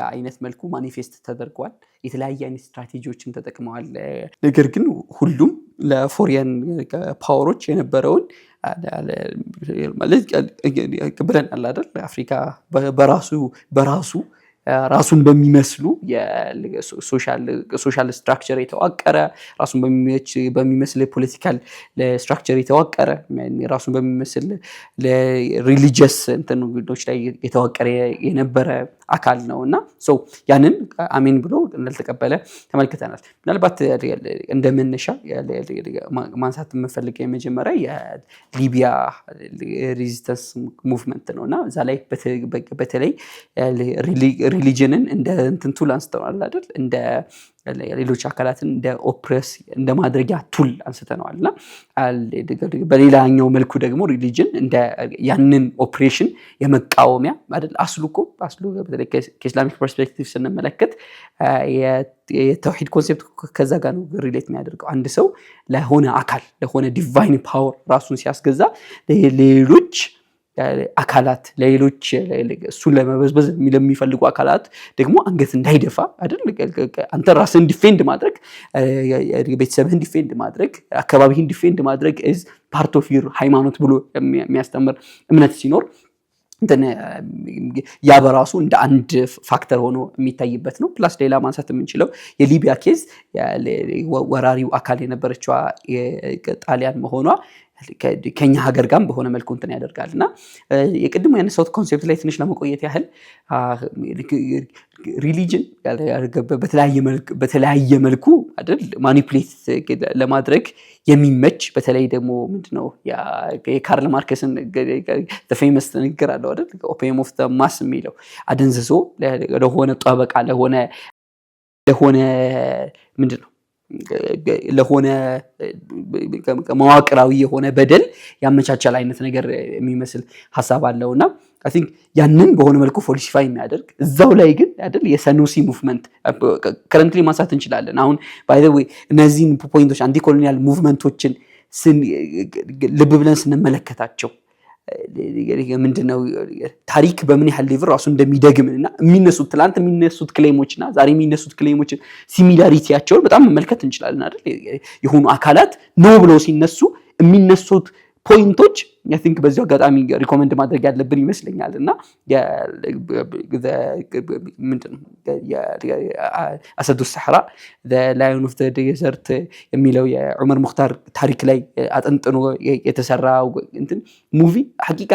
አይነት መልኩ ማኒፌስት ተደርጓል። የተለያየ አይነት ስትራቴጂዎችን ተጠቅመዋል። ነገር ግን ሁሉም ለፎሪያን ፓወሮች የነበረውን ማለት ብለናል አይደል አፍሪካ በራሱ ራሱን በሚመስሉ የሶሻል ስትራክቸር የተዋቀረ ራሱን በሚመስል ፖለቲካል ስትራክቸር የተዋቀረ ራሱን በሚመስል ሪሊጂየስ እንትኖች ላይ የተዋቀረ የነበረ አካል ነውና ያንን አሜን ብሎ እንዳልተቀበለ ተመልክተናል። ምናልባት እንደመነሻ ማንሳት የምፈልገው የመጀመሪያ የሊቢያ ሬዚስተንስ ሙቭመንት ነውና እዛ ላይ በተለይ ሪሊጅንን እንደ እንትን ቱል አንስተናል አይደል እንደ ሌሎች አካላትን እንደ ኦፕሬስ እንደ ማድረጊያ ቱል አንስተናልና በሌላኛው መልኩ ደግሞ ሪሊጅን እንደ ያንን ኦፕሬሽን የመቃወሚያ አይደል አስሉ በተለይ ከኢስላሚክ ፐርስፔክቲቭ ስንመለከት የተውሂድ ኮንሴፕት ከዛ ጋር ነው ሪሌት የሚያደርገው። አንድ ሰው ለሆነ አካል ለሆነ ዲቫይን ፓወር ራሱን ሲያስገዛ ሌሎች አካላት ለሌሎች እሱን ለመበዝበዝ ለሚፈልጉ አካላት ደግሞ አንገት እንዳይደፋ አይደል አንተ ራስህን ዲፌንድ ማድረግ ቤተሰብህን ዲፌንድ ማድረግ አካባቢህን ዲፌንድ ማድረግ is part of your ሃይማኖት ብሎ የሚያስተምር እምነት ሲኖር ያ በራሱ እንደ አንድ ፋክተር ሆኖ የሚታይበት ነው። ፕላስ ሌላ ማንሳት የምንችለው የሊቢያ ኬዝ ወራሪው አካል የነበረችው ጣሊያን መሆኗ ከኛ ሀገር ጋር በሆነ መልኩ እንትን ያደርጋል እና የቅድሙ ያነሳሁት ኮንሴፕት ላይ ትንሽ ለመቆየት ያህል ሪሊጅን በተለያየ መልኩ አይደል ማኒፕሌት ለማድረግ የሚመች በተለይ ደግሞ ምንድነው የካርል ማርክስን ፌመስ ንግግር አለው አይደል ኦፒየም ኦፍ ዘ ማስ የሚለው አደንዝዞ ለሆነ ጠበቃ ለሆነ ምንድነው ለሆነ መዋቅራዊ የሆነ በደል ያመቻቻል አይነት ነገር የሚመስል ሐሳብ አለውና I think ያንን በሆነ መልኩ ፎልሲፋይ የሚያደርግ እዛው ላይ ግን አይደል የሰኑሲ ሙቭመንት ከረንትሊ ማንሳት እንችላለን አሁን ባይ ዘ ዌይ እነዚህን ፖይንቶች አንቲ ኮሎኒያል ሙቭመንቶችን ልብ ብለን ስንመለከታቸው ምንድነው ታሪክ በምን ያህል ሌቭል ራሱ እንደሚደግምና የሚነሱት ትላንት የሚነሱት ክሌሞችና ዛሬ የሚነሱት ክሌሞች ሲሚላሪቲያቸውን በጣም መመልከት እንችላለን አይደል የሆኑ አካላት ነው ብለው ሲነሱ የሚነሱት ፖይንቶች I think በዚህ አጋጣሚ ሪኮመንድ ማድረግ ያለብን ይመስለኛል እና ምንድነው አሰዱ ሰህራ the lion of the desert የሚለው የዑመር ሙኽታር ታሪክ ላይ አጥንጥኖ የተሰራው እንትን ሙቪ ሐቂቃ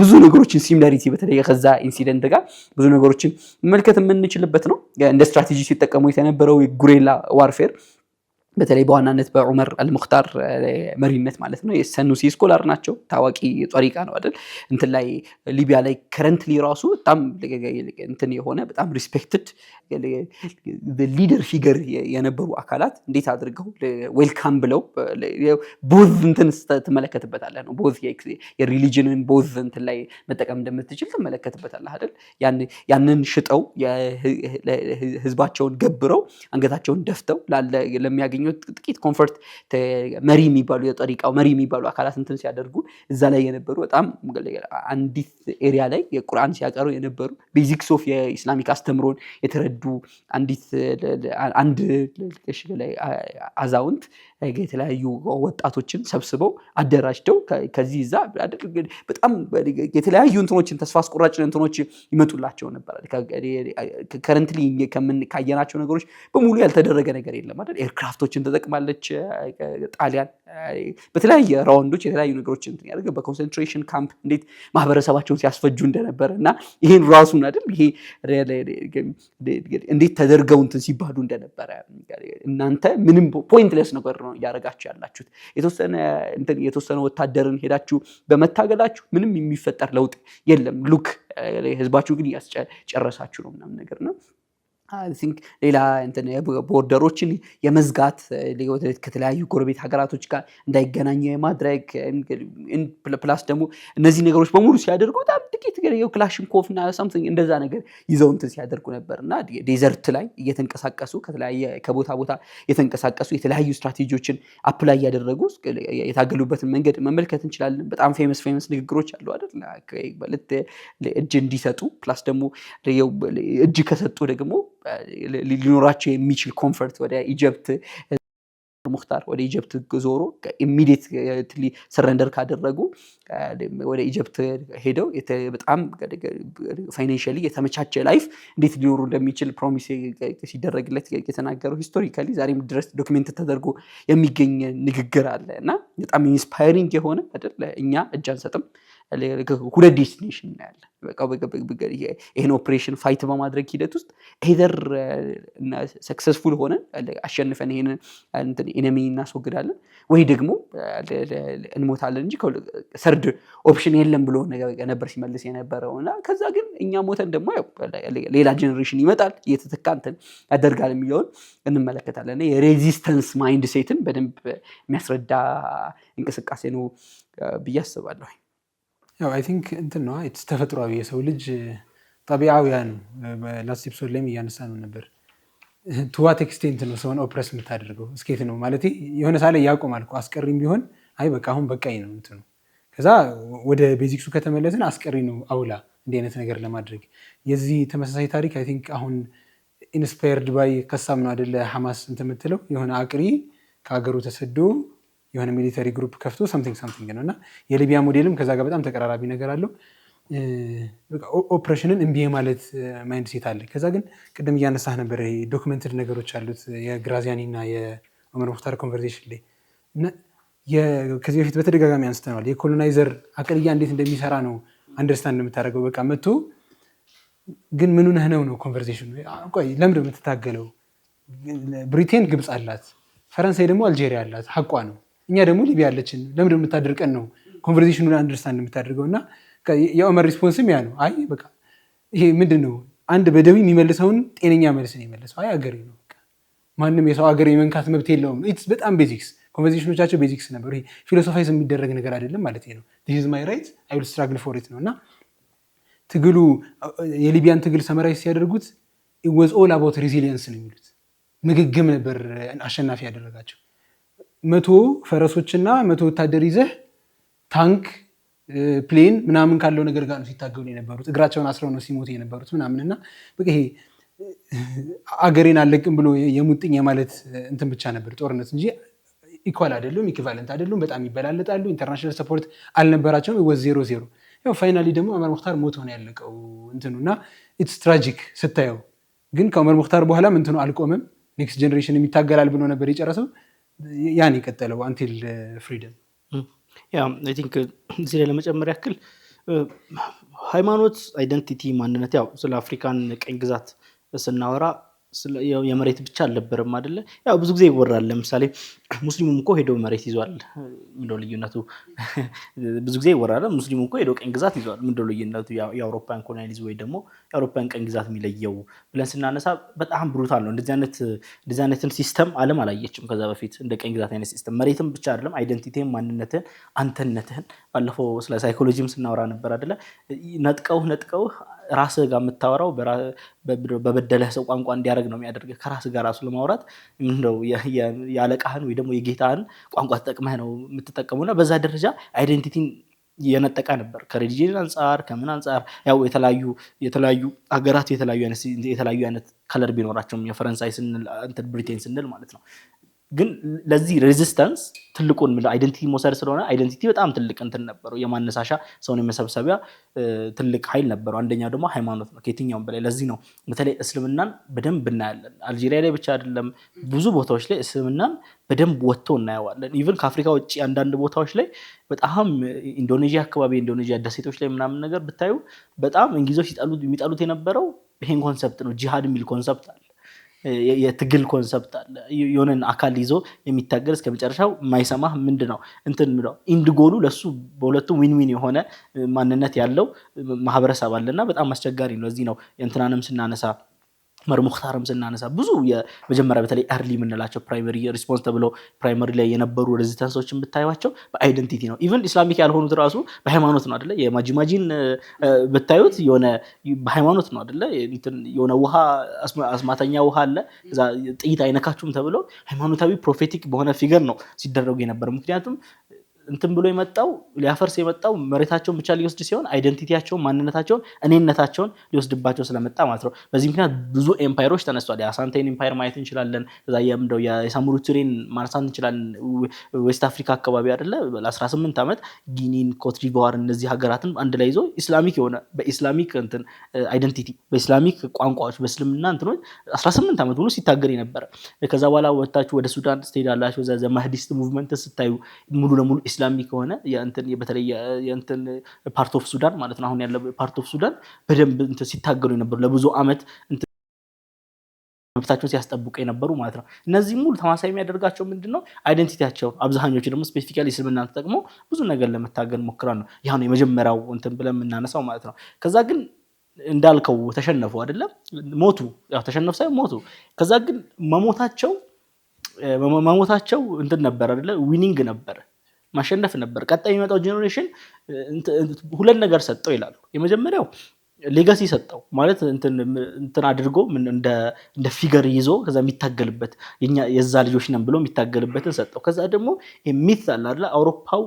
ብዙ ነገሮችን ሲሚላሪቲ በተለይ ከዛ ኢንሲደንት ጋር ብዙ ነገሮችን መመልከት የምንችልበት ነው እንደ ስትራቴጂ ሲጠቀሙ የተነበረው የጉሬላ ዋርፌር በተለይ በዋናነት በዑመር አልሙኽታር መሪነት ማለት ነው የሰኑሲ ስኮላር ናቸው ታዋቂ ጧሪቃ ነው አይደል እንትን ላይ ሊቢያ ላይ ከረንትሊ ራሱ በጣም እንትን የሆነ በጣም ሪስፔክትድ ሊደር ፊገር የነበሩ አካላት እንዴት አድርገው ዌልካም ብለው ቦዝ እንትን ተመለከተበታለህ ነው ቦዝ የሪሊጅንን ቦዝ እንትን ላይ መጠቀም እንደምትችል ተመለከተበታለህ አይደል ያንን ሽጠው ህዝባቸውን ገብረው አንገታቸውን ደፍተው ለሚያገኙ ጥቂት ኮምፎርት መሪ የሚባሉ የጠሪቃው መሪ የሚባሉ አካላት እንትን ሲያደርጉ እዛ ላይ የነበሩ በጣም አንዲት ኤሪያ ላይ የቁርአን ሲያቀሩ የነበሩ ቤዚክስ ኦፍ የኢስላሚክ አስተምሮን የተረዱ አንድ አዛውንት የተለያዩ ወጣቶችን ሰብስበው አደራጅተው ከዚህ እዛ በጣም የተለያዩ እንትኖችን ተስፋ አስቆራጭ እንትኖች ይመጡላቸው ነበር ከረንትሊ ካየናቸው ነገሮች በሙሉ ያልተደረገ ነገር የለም አይደል ኤርክራፍቶችን ተጠቅማለች ጣሊያን በተለያየ ራውንዶች የተለያዩ ነገሮችን ያደረገ በኮንሰንትሬሽን ካምፕ እንዴት ማህበረሰባቸውን ሲያስፈጁ እንደነበረ እና ይሄን ራሱን አይደል ይሄ እንዴት ተደርገው እንትን ሲባሉ እንደነበረ እናንተ ምንም ፖይንትለስ ነገር ነው ያረጋችሁ ያላችሁት የተወሰነ ወታደርን ሄዳችሁ በመታገላችሁ ምንም የሚፈጠር ለውጥ የለም ሉክ ህዝባችሁ ግን ያስጨረሳችሁ ነው ምናምን ነገር ነው I think ሌላ እንትን ቦርደሮችን የመዝጋት ከተለያዩ ጎረቤት ሀገራቶች ጋር እንዳይገናኙ የማድረግ ፕላስ ደግሞ እነዚህ ነገሮች በሙሉ ሲያደርጉ በጣም ጥቂት ክላሽንኮቭና ሳምቲንግ እንደዛ ነገር ይዘው እንትን ሲያደርጉ ነበርና ዴዘርት ላይ እየተንቀሳቀሱ ከቦታ ቦታ የተንቀሳቀሱ የተለያዩ ስትራቴጂዎችን አፕላይ ያደረጉ የታገሉበትን መንገድ መመልከት እንችላለን በጣም ፌመስ ንግግሮች አሉ አይደል ማለት እጅ እንዲሰጡ ፕላስ ደግሞ እጅ ከሰጡ ደግሞ ሊኖራቸው የሚችል ኮምፎርት ወደ ኢጂፕት ሙኽታር ወደ ኢጂፕት ዞሮ ኢሚዲየትሊ ሰረንደር ካደረጉ ወደ ኢጂፕት ሄደው በጣም ፋይናንሻሊ የተመቻቸ ላይፍ እንዴት ሊኖሩ እንደሚችል ፕሮሚስ ሲደረግለት የተናገረው ሂስቶሪካሊ ዛሬም ድረስ ዶክመንት ተደርጎ የሚገኝ ንግግር አለ እና በጣም ኢንስፓይሪንግ የሆነ አይደል እኛ እጅ አንሰጥም ሁለት ዴስቲኔሽን ያለ ይሄን ኦፕሬሽን ፋይት በማድረግ ሂደት ውስጥ either ሰክሰስፉል ሆነን አሸንፈን ይሄን ኢነሚ እናስወግዳለን ወይ ደግሞ እንሞታለን እንጂ ሰርድ ኦፕሽን የለም ብሎ ነበር ሲመልስ የነበረውና ከዛ ግን እኛ ሞተን ደግሞ ሌላ ጄነሬሽን ይመጣል እየተተካ እንትን ያደርጋል የሚለውን እንመለከታለን የሬዚስተንስ ማይንድ ሴትን በደንብ የሚያስረዳ እንቅስቃሴ ነው ብዬ አስባለሁ ያው አይ ቲንክ እንትን ነው ተፈጥሯዊ የሰው ልጅ ጠቢዓውያን ላስት ኤፒሶድ ላይ እያነሳ ነው ነበር to what extent ነው ሰውን ኦፕረስ የምታደርገው እስኬት ነው ማለት የሆነ ሳለ ያቆማል እኮ አስቀሪም ቢሆን አይ በቃ አሁን በቃኝ ነው እንትኑ ከዛ ወደ ቤዚክሱ ከተመለስን አስቀሪ ነው አውላ እንዲህ አይነት ነገር ለማድረግ የዚህ ተመሳሳይ ታሪክ አይ ቲንክ አሁን ኢንስፓየርድ ባይ ከሳም ነው አይደለ ሐማስ እንትምትለው የሆነ አቅሪ ከሀገሩ ተሰዶ የሆነ ሚሊተሪ ግሩፕ ከፍቶ something ነውና የሊቢያ ሞዴልም ከዛ ጋር በጣም ተቀራራቢ ነገር አለው ኦፕሬሽንን እምቢ ማለት ማይንድ ሴት አለ ከዛ ግን ቅድም እያነሳህ ነበር ዶክመንትድ ነገሮች አሉት የግራዚያኒ እና የዑመር ሙኽታር ኮንቨርሴሽን ላይ እና ከዚህ በፊት በተደጋጋሚ አንስተናል። የኮሎናይዘር አቅልያ እንዴት እንደሚሰራ ነው አንደርስታንድ የምታደርገው። በቃ መጥቶ ግን ምኑ ነህ ነው ኮንቨርሴሽኑ። ቆይ ለምንድን ነው የምትታገለው? ብሪቴን ግብፅ አላት፣ ፈረንሳይ ደግሞ አልጄሪያ አላት፣ ሀቋ ነው። እኛ ደግሞ ሊቢያ አለችን፣ ለምንድን ነው የምታደርቀን ነው ኮንቨርሴሽኑን አንደርስታንድ የምታደርገው። እና የኦመር ሪስፖንስም ያ ነው። አይ በቃ ይሄ ምንድን ነው አንድ በደዊ የሚመልሰውን ጤነኛ መልስ ነው የመለሰው። አይ አገሬ ነው፣ ማንም የሰው ሀገር የመንካት መብት የለውም። በጣም ቤዚክስ ኮንቨርሴሽኖቻቸው ቤዚክስ ነበሩ። ይሄ ፊሎሶፋይዝ የሚደረግ ነገር አይደለም ማለት ነው። ዲስ ኢዝ ማይ ራይት አይ ዊል ስትራግል ፎር ኢት ነው። እና ትግሉ የሊቢያን ትግል ሰመራይዝ ሲያደርጉት ኢት ዋዝ ኦል አባውት ሬዚሊየንስ ነው የሚሉት። ምግግም ነበር አሸናፊ ያደረጋቸው። 100 ፈረሶችና 100 ወታደር ይዘህ ታንክ ፕሌን ምናምን ካለው ነገር ጋር ነው ሲታገሉ የነበሩት። እግራቸውን አስረው ነው ሲሞቱ የነበሩት ምናምን። እና በቃ ይሄ አገሬን አለቅም ብሎ የሙጥኝ ማለት እንትን ብቻ ነበር ጦርነት እንጂ ኢኳል አይደሉም፣ ኢኩቫለንት አይደሉም። በጣም ይበላለጣሉ። ኢንተርናሽናል ሰፖርት አልነበራቸውም። ወዝ 0-0 ያው ፋይናሊ ደግሞ ዑመር ሙኽታር ሞቶ ነው ያለቀው እንትኑ። እና ኢትስ ትራጂክ ስታየው። ግን ከዑመር ሙኽታር በኋላም እንትኑ አልቆመም። ኔክስት ጀኔሬሽን የሚታገላል ብሎ ነበር የጨረሰው። ያን የቀጠለው አንቲል ፍሪደም። ያ አይ ቲንክ እዚህ ላይ ለመጨመር ያክል ሃይማኖት፣ አይደንቲቲ፣ ማንነት ያው ስለ አፍሪካን ቀኝ ግዛት ስናወራ የመሬት ብቻ አልነበረም አይደለ? ያው ብዙ ጊዜ ይወራል። ለምሳሌ ሙስሊሙም እኮ ሄዶ መሬት ይዟል። ምንድነው ልዩነቱ? ብዙ ጊዜ ይወራል። ሙስሊሙ እኮ ሄዶ ቀኝ ግዛት ይዟል። ምንድነው ልዩነቱ? የአውሮፓን ኮሎኒያሊዝም ወይ ደግሞ የአውሮፓን ቀኝ ግዛት የሚለየው ብለን ስናነሳ በጣም ብሩታል ነው። እንደዚህ አይነትን ሲስተም ዓለም አላየችም ከዛ በፊት። እንደ ቀኝ ግዛት አይነት ሲስተም መሬትም ብቻ አይደለም፣ አይደንቲቲን፣ ማንነትህን፣ አንተነትህን ባለፈው ስለ ሳይኮሎጂም ስናወራ ነበር አይደለ? ነጥቀው ራስህ ጋር የምታወራው በበደለህ ሰው ቋንቋ እንዲያደርግ ነው የሚያደርግህ። ከራስህ ጋር ራሱ ለማውራት ምንድነው የአለቃህን ወይ ደግሞ የጌታህን ቋንቋ ተጠቅመህ ነው የምትጠቀሙና በዛ ደረጃ አይደንቲቲን የነጠቀ ነበር። ከሪሊጂን አንጻር ከምን አንጻር ያው የተለያዩ ሀገራት የተለያዩ አይነት ከለር ቢኖራቸውም የፈረንሳይ ስንል ብሪቴን ስንል ማለት ነው። ግን ለዚህ ሬዚስተንስ ትልቁን አይደንቲቲ መውሰድ ስለሆነ አይደንቲቲ በጣም ትልቅ እንትን ነበረው። የማነሳሻ ሰውን የመሰብሰቢያ ትልቅ ኃይል ነበረው። አንደኛው ደግሞ ሃይማኖት ነው ከየትኛውም በላይ። ለዚህ ነው በተለይ እስልምናን በደንብ እናያለን። አልጄሪያ ላይ ብቻ አይደለም፣ ብዙ ቦታዎች ላይ እስልምናን በደንብ ወጥቶ እናየዋለን። ኢቭን ከአፍሪካ ውጭ አንዳንድ ቦታዎች ላይ በጣም ኢንዶኔዥያ አካባቢ፣ ኢንዶኔዥያ ደሴቶች ላይ ምናምን ነገር ብታዩ በጣም እንግሊዞች የሚጠሉት የነበረው ይሄን ኮንሰፕት ነው። ጂሃድ የሚል ኮንሰፕት አለ፣ የትግል ኮንሰፕት አለ። የሆነን አካል ይዞ የሚታገል እስከ መጨረሻው የማይሰማህ ምንድነው እንትን ምለው ኢንድ ጎሉ ለሱ በሁለቱም ዊን የሆነ ማንነት ያለው ማህበረሰብ አለና በጣም አስቸጋሪ ነው። ለዚህ ነው እንትናንም ስናነሳ ዑመር ሙኽታርም ስናነሳ ብዙ የመጀመሪያ በተለይ አርሊ የምንላቸው ፕራይመሪ ሪስፖንስ ተብሎ ፕራይመሪ ላይ የነበሩ ሬዚስተንሶችን ብታዩቸው በአይደንቲቲ ነው። ኢቨን ኢስላሚክ ያልሆኑት ራሱ በሃይማኖት ነው አይደለ? የማጂማጂን ብታዩት የሆነ በሃይማኖት ነው አይደለ? የሆነ ውሃ አስማተኛ ውሃ አለ፣ እዛ ጥይት አይነካችሁም ተብሎ ሃይማኖታዊ ፕሮፌቲክ በሆነ ፊገር ነው ሲደረጉ የነበረ። ምክንያቱም እንትን ብሎ የመጣው ሊያፈርስ የመጣው መሬታቸውን ብቻ ሊወስድ ሲሆን አይደንቲቲያቸውን፣ ማንነታቸውን፣ እኔነታቸውን ሊወስድባቸው ስለመጣ ማለት ነው። በዚህ ምክንያት ብዙ ኤምፓየሮች ተነስቷል። የአሳንቴን ኤምፓየር ማየት እንችላለን። ከዛ የሳሙሩ ቱሬን ማንሳት እንችላለን። ዌስት አፍሪካ አካባቢ አይደለ ለ18 ዓመት ጊኒን፣ ኮትዲቯር እነዚህ ሀገራትን አንድ ላይ ይዞ ኢስላሚክ የሆነ በኢስላሚክ እንትን አይደንቲቲ በኢስላሚክ ቋንቋዎች በእስልምና እንትኖች 18 ዓመት ሙሉ ሲታገር የነበረ። ከዛ በኋላ ወጣችሁ ወደ ሱዳን ስትሄዳላችሁ። ዘ ማህዲስት ሙቭመንት ስታዩ ሙሉ ለሙሉ ኢስላሚክ ሆነ በተለይ የእንትን ፓርት ኦፍ ሱዳን ማለት ነው። አሁን ያለው ፓርት ኦፍ ሱዳን በደንብ እንትን ሲታገሉ የነበሩ ለብዙ ዓመት መብታቸውን ሲያስጠብቁ የነበሩ ማለት ነው። እነዚህ ሙሉ ተማሳይ የሚያደርጋቸው ምንድነው? አይደንቲቲያቸው። አብዛኞቹ ደግሞ ስፔሲፊካሊ እስልምናን ተጠቅመው ብዙ ነገር ለመታገል ሞክራሉ። ያ ነው የመጀመሪያው እንትን ብለን የምናነሳው ማለት ነው። ከዛ ግን እንዳልከው ተሸነፉ አይደለም፣ ሞቱ። ያው ተሸነፉ ሳይሆን ሞቱ። ከዛ ግን መሞታቸው እንትን ነበር አይደለ? ዊኒንግ ነበር፣ ማሸነፍ ነበር። ቀጣይ የሚመጣው ጄኔሬሽን ሁለት ነገር ሰጠው ይላሉ። የመጀመሪያው ሌጋሲ ሰጠው ማለት እንትን አድርጎ እንደ ፊገር ይዞ ከዛ የሚታገልበት የዛ ልጆች ነን ብሎ የሚታገልበትን ሰጠው። ከዛ ደግሞ ሚት አለ አይደል? አውሮፓው